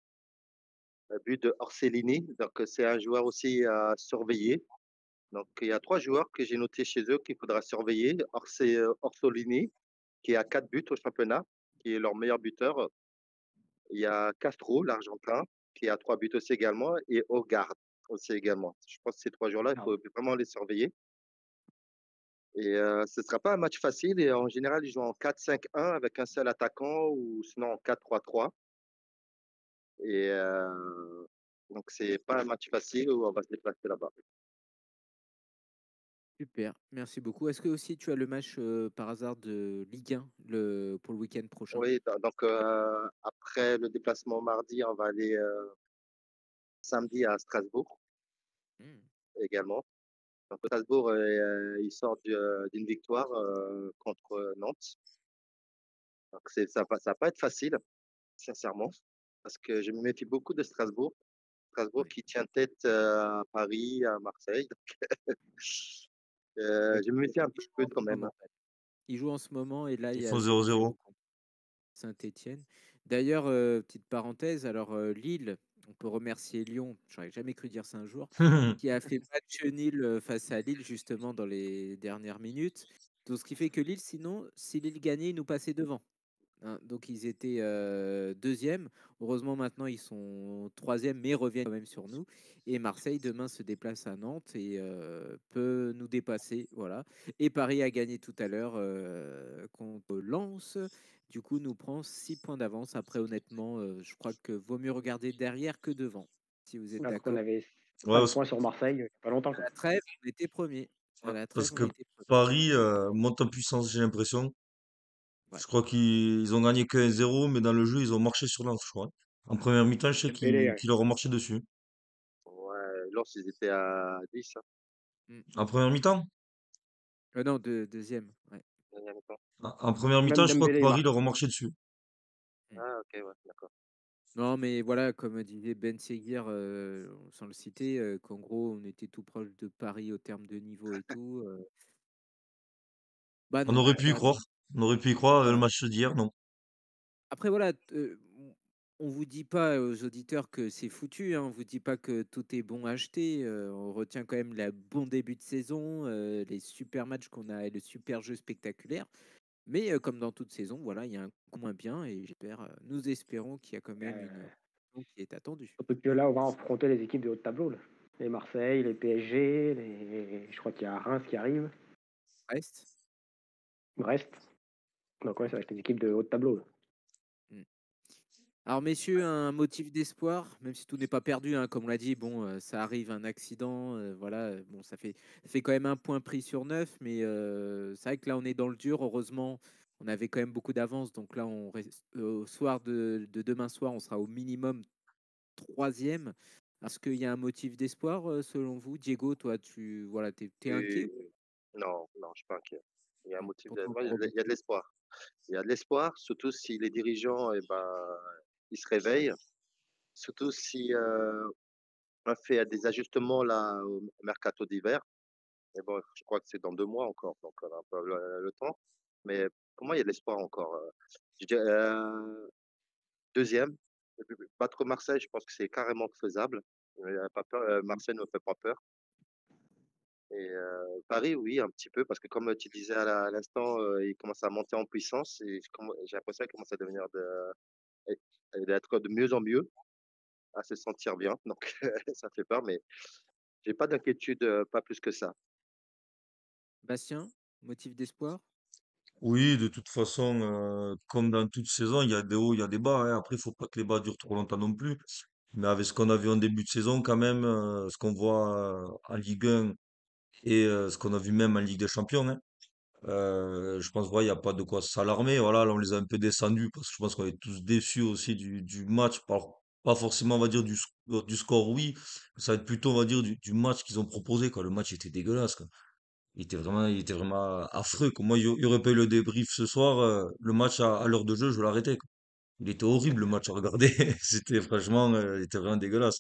[SPEAKER 4] But de Orsolini. Donc, c'est un joueur aussi à surveiller. Donc, il y a 3 joueurs que j'ai notés chez eux qu'il faudra surveiller. Orsolini, qui a 4 buts au championnat, qui est leur meilleur buteur. Il y a Castro, l'Argentin, qui a 3 buts aussi également, et Ogard aussi également. Je pense que ces 3 joueurs-là, il
[SPEAKER 3] Ah,
[SPEAKER 4] faut vraiment les surveiller. Et ce ne sera pas un match facile. Et en général, ils jouent en 4-5-1 avec un seul attaquant ou sinon en 4-3-3. Et donc, c'est pas un match facile où on va se déplacer là-bas.
[SPEAKER 1] super, merci beaucoup. Est-ce que aussi tu as le match par hasard de Ligue 1 pour le week-end prochain?
[SPEAKER 4] Oui, donc après le déplacement mardi, on va aller samedi à Strasbourg
[SPEAKER 1] Hmm.
[SPEAKER 4] également. Donc, Strasbourg, il sort d'une victoire contre Nantes. Donc, ça va pas être facile, sincèrement, parce que je me méfie beaucoup de Strasbourg. Strasbourg
[SPEAKER 1] Ouais.
[SPEAKER 4] qui tient tête à Paris, à Marseille.
[SPEAKER 1] Et
[SPEAKER 4] Je me méfie un
[SPEAKER 1] il
[SPEAKER 4] petit
[SPEAKER 1] joue
[SPEAKER 4] peu
[SPEAKER 1] en
[SPEAKER 4] quand
[SPEAKER 1] ce
[SPEAKER 4] même.
[SPEAKER 1] moment. Il joue en ce moment et là il
[SPEAKER 2] Ils
[SPEAKER 1] y
[SPEAKER 2] font
[SPEAKER 1] a 0-0
[SPEAKER 2] 0-0.
[SPEAKER 1] contre Saint-Étienne. D'ailleurs, petite parenthèse, alors Lille, On peut remercier Lyon, j'aurais jamais cru dire ça un jour, qui a fait match nul face à Lille justement dans les dernières minutes. Donc, ce qui fait que Lille, sinon, si Lille gagnait, ils nous passaient devant. Hein. Donc ils étaient deuxième. Heureusement maintenant ils sont troisième, mais reviennent quand même sur nous. Et Marseille demain se déplace à Nantes et peut nous dépasser. Voilà. Et Paris a gagné tout à l'heure contre Lens. Du coup nous prend 6 points d'avance. Après honnêtement, je crois que vaut mieux regarder derrière que devant. Si vous êtes
[SPEAKER 3] Alors qu'on
[SPEAKER 1] d'accord.
[SPEAKER 3] avait
[SPEAKER 2] Ouais,
[SPEAKER 3] 5 points sur Marseille il n'y a pas longtemps,
[SPEAKER 1] À
[SPEAKER 3] quoi.
[SPEAKER 1] la trêve, on était premier. À la
[SPEAKER 2] parce
[SPEAKER 1] trêve, on
[SPEAKER 2] que
[SPEAKER 1] était premier.
[SPEAKER 2] Paris monte en puissance, j'ai l'impression.
[SPEAKER 1] Ouais.
[SPEAKER 2] Je crois qu'ils ont gagné que 1-0, mais dans le jeu, ils ont marché sur Lens, je crois. En première mi-temps, je sais
[SPEAKER 3] Dembélé,
[SPEAKER 2] qu'ils leur ont marché dessus.
[SPEAKER 4] Ouais, Lens, ils étaient à 10, hein,
[SPEAKER 1] Mm.
[SPEAKER 2] En première mi-temps?
[SPEAKER 1] Non, deuxième. Ouais.
[SPEAKER 4] dernière mi-temps.
[SPEAKER 2] En première
[SPEAKER 3] même
[SPEAKER 2] mi-temps, je crois que
[SPEAKER 3] Dembélé
[SPEAKER 2] Paris
[SPEAKER 3] marque.
[SPEAKER 2] leur a marché dessus.
[SPEAKER 1] Mm.
[SPEAKER 4] Ah, ok, ouais, d'accord.
[SPEAKER 1] Non, mais voilà, comme disait Ben Seguir, sans le citer, qu'en gros, on était tout proche de Paris au terme de niveau et tout. Bah
[SPEAKER 2] On
[SPEAKER 1] non,
[SPEAKER 2] aurait pu y
[SPEAKER 1] bah non.
[SPEAKER 2] croire. On aurait pu y croire, le
[SPEAKER 1] Voilà.
[SPEAKER 2] match d'hier, non.
[SPEAKER 1] Après, voilà, on vous dit pas aux auditeurs que c'est foutu, hein, on vous dit pas que tout est bon à acheter. On retient quand même le bon début de saison, les super matchs qu'on a et le super jeu spectaculaire. Mais comme dans toute saison, voilà, il y a un coup moins bien et nous espérons qu'il y a quand même une
[SPEAKER 3] Euh,
[SPEAKER 1] saison qui est attendue.
[SPEAKER 3] Surtout que là, on va affronter les équipes de haut de tableau, là. Les Marseille, les PSG, je crois qu'il y a Reims qui arrive,
[SPEAKER 1] Reste.
[SPEAKER 3] Brest. Donc ouais, ça va être les équipes de haut de tableau, là.
[SPEAKER 1] Mm. Alors, messieurs, un motif d'espoir, même si tout n'est pas perdu, hein, comme on l'a dit, bon, ça arrive, un accident, voilà, bon, ça fait quand même un point pris sur 9, mais c'est vrai que là, on est dans le dur. Heureusement, on avait quand même beaucoup d'avance, donc là, au soir de demain soir, on sera au minimum troisième. Est-ce qu'il y a un motif d'espoir, selon vous, Diego? Toi, voilà, t'es inquiet?
[SPEAKER 4] Et non, non, je suis pas inquiet. Il y a un
[SPEAKER 1] Non,
[SPEAKER 4] motif
[SPEAKER 1] pourtant,
[SPEAKER 4] moi,
[SPEAKER 1] gros
[SPEAKER 4] il y a de
[SPEAKER 1] rebondissement.
[SPEAKER 4] l'espoir. Il y a de l'espoir, surtout si les dirigeants, eh ben, ils se réveillent, surtout si on fait des ajustements là au mercato d'hiver. Mais bon, je crois que c'est dans 2 mois encore, donc on a un peu le temps. Mais pour moi, il y a de l'espoir encore. Je dirais, deuxième, battre Marseille, je pense que c'est carrément faisable. Pas peur, Marseille ne me fait pas peur. Et Paris, oui, un petit peu, parce que comme tu disais à l'instant, il commence à monter en puissance et j'ai l'impression qu'il commence à devenir d'être de mieux en mieux, à se sentir bien. Donc ça fait peur, mais j'ai pas d'inquiétude, pas plus que ça.
[SPEAKER 1] Bastien, motif d'espoir?
[SPEAKER 2] Oui, de toute façon, comme dans toute saison, il y a des hauts, il y a des bas, hein. Après, il faut pas que les bas durent trop longtemps non plus. Mais avec ce qu'on a vu en début de saison, quand même, ce qu'on voit en Ligue 1 et ce qu'on a vu même en Ligue des Champions, hein, je pense qu'il n'y a pas de quoi s'alarmer. Voilà, là, on les a un peu descendus parce que je pense qu'on est tous déçus aussi du match. Pas forcément, on va dire, du score, oui. Ça va être plutôt, on va dire, du match qu'ils ont proposé, quoi. Le match était dégueulasse, quoi. Il était vraiment affreux, quoi. Moi, il y aurait pas eu le débrief ce soir, le match à l'heure de jeu, je l'arrêtais, quoi. Il était horrible, le match à regarder. C'était franchement, il était vraiment dégueulasse.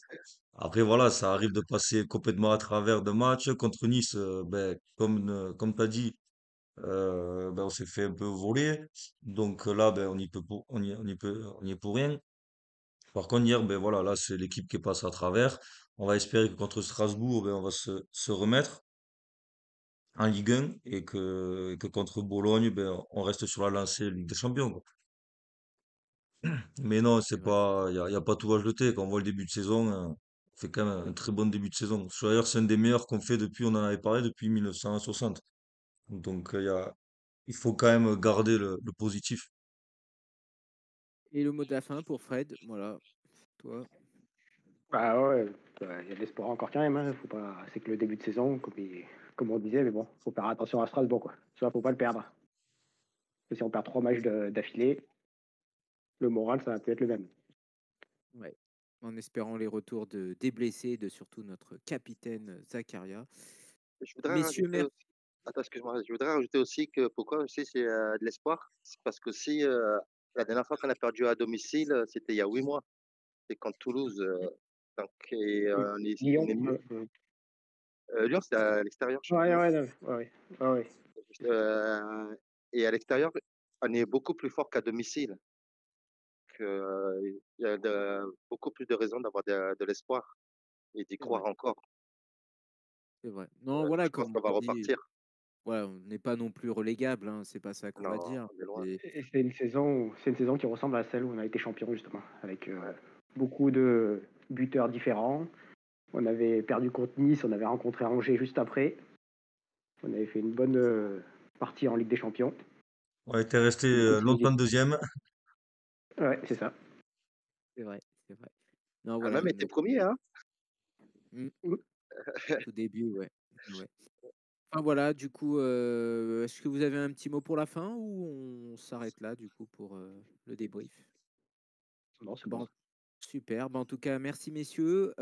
[SPEAKER 2] Après, voilà, ça arrive de passer complètement à travers de matchs. Contre Nice, ben, comme tu as dit, ben, on s'est fait un peu voler. Donc là, ben, on y est pour rien. Par contre, hier, ben, voilà, là, c'est l'équipe qui passe à travers. On va espérer que contre Strasbourg, ben, on va se remettre en Ligue 1 et que contre Bologne, ben, on reste sur la lancée Ligue des Champions, quoi. Mais non,
[SPEAKER 1] C'est
[SPEAKER 2] c'est
[SPEAKER 1] vrai.
[SPEAKER 2] pas, y a pas tout à jeter. Quand on voit le début de saison, on fait quand même un très bon début de saison. D'ailleurs, c'est un des meilleurs qu'on fait depuis, on en avait parlé, depuis 1960. Donc, il faut quand même garder le positif.
[SPEAKER 1] Et le mot de la fin pour Fred, voilà, toi.
[SPEAKER 3] Bah ouais, il y a de l'espoir encore quand même, hein. Faut pas... C'est que le début de saison, comme on disait, mais bon, faut faire attention à Strasbourg, quoi. Ça, faut pas le perdre. Parce que si on perd 3 matchs d'affilée, le moral, ça va peut être le même.
[SPEAKER 1] Ouais. En espérant les retours des blessés, de surtout notre capitaine Zakaria.
[SPEAKER 4] Je voudrais
[SPEAKER 1] Messieurs,
[SPEAKER 4] rajouter
[SPEAKER 1] merci.
[SPEAKER 4] aussi, attends, excuse-moi, je voudrais rajouter aussi que pourquoi aussi c'est de l'espoir. C'est parce que si la dernière fois qu'on a perdu à domicile, c'était il y a 8 mois. C'est contre Toulouse. Donc, et, on
[SPEAKER 3] Lyon,
[SPEAKER 4] est mieux. Lyon, c'est à l'extérieur, je
[SPEAKER 3] ouais,
[SPEAKER 4] crois.
[SPEAKER 3] ouais, ouais, ouais, ouais, ouais.
[SPEAKER 4] Euh, et à l'extérieur, on est beaucoup plus fort qu'à domicile. il y a beaucoup plus de raisons d'avoir de l'espoir et d'y
[SPEAKER 1] C'est vrai,
[SPEAKER 4] croire encore.
[SPEAKER 1] c'est vrai. Non, voilà,
[SPEAKER 4] Je pense
[SPEAKER 1] comme
[SPEAKER 4] qu'on va
[SPEAKER 1] tu dis,
[SPEAKER 4] repartir.
[SPEAKER 1] voilà, on n'est pas non plus relégable, hein, c'est pas ça qu'on va
[SPEAKER 4] Non,
[SPEAKER 1] dire.
[SPEAKER 4] on est loin.
[SPEAKER 1] Et
[SPEAKER 3] Et c'est une saison qui ressemble à celle où on a été champion, justement, avec
[SPEAKER 4] Ouais.
[SPEAKER 3] beaucoup de buteurs différents. On avait perdu contre Nice, on avait rencontré Angers juste après. On avait fait une bonne partie en Ligue des Champions.
[SPEAKER 2] On était resté
[SPEAKER 3] Beaucoup de
[SPEAKER 2] longtemps
[SPEAKER 3] similitudes.
[SPEAKER 2] deuxième.
[SPEAKER 3] Ouais, c'est ça.
[SPEAKER 1] c'est vrai, c'est vrai. Non,
[SPEAKER 4] On a
[SPEAKER 1] voilà,
[SPEAKER 4] même été premier, hein.
[SPEAKER 1] Mmh, tout début, ouais. Ouais. Enfin voilà, du coup, est-ce que vous avez un petit mot pour la fin ou on s'arrête là, du coup, pour le débrief?
[SPEAKER 3] Non, c'est bon.
[SPEAKER 1] Bon, super. Bah, en tout cas, merci messieurs.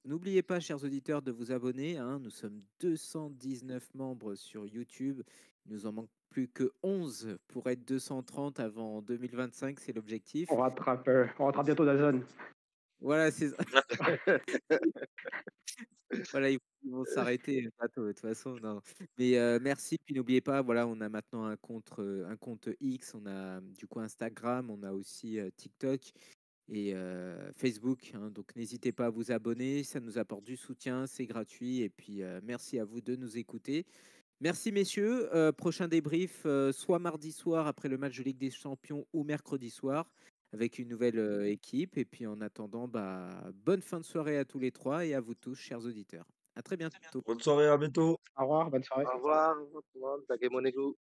[SPEAKER 1] N'oubliez pas, chers auditeurs, de vous abonner, hein. Nous sommes 219 membres sur YouTube. Il nous en manque plus que 11 pour être 230 avant 2025, c'est l'objectif.
[SPEAKER 3] On rattrape bientôt Dazone.
[SPEAKER 1] Voilà, c'est ça. Voilà, ils vont s'arrêter bientôt, de toute façon, non. Mais merci, puis n'oubliez pas, voilà, on a maintenant un compte X, on a du coup Instagram, on a aussi TikTok et Facebook, hein, donc n'hésitez pas à vous abonner, ça nous apporte du soutien, c'est gratuit, et puis merci à vous de nous écouter. Merci messieurs, prochain débrief, soit mardi soir après le match de Ligue des Champions ou mercredi soir avec une nouvelle équipe. Et puis en attendant, bah, bonne fin de soirée à tous les trois et à vous tous, chers auditeurs. À très bientôt.
[SPEAKER 2] Bonne soirée, à bientôt.
[SPEAKER 3] Au revoir, bonne soirée.
[SPEAKER 4] Au revoir, tout le monde. Dage Monego.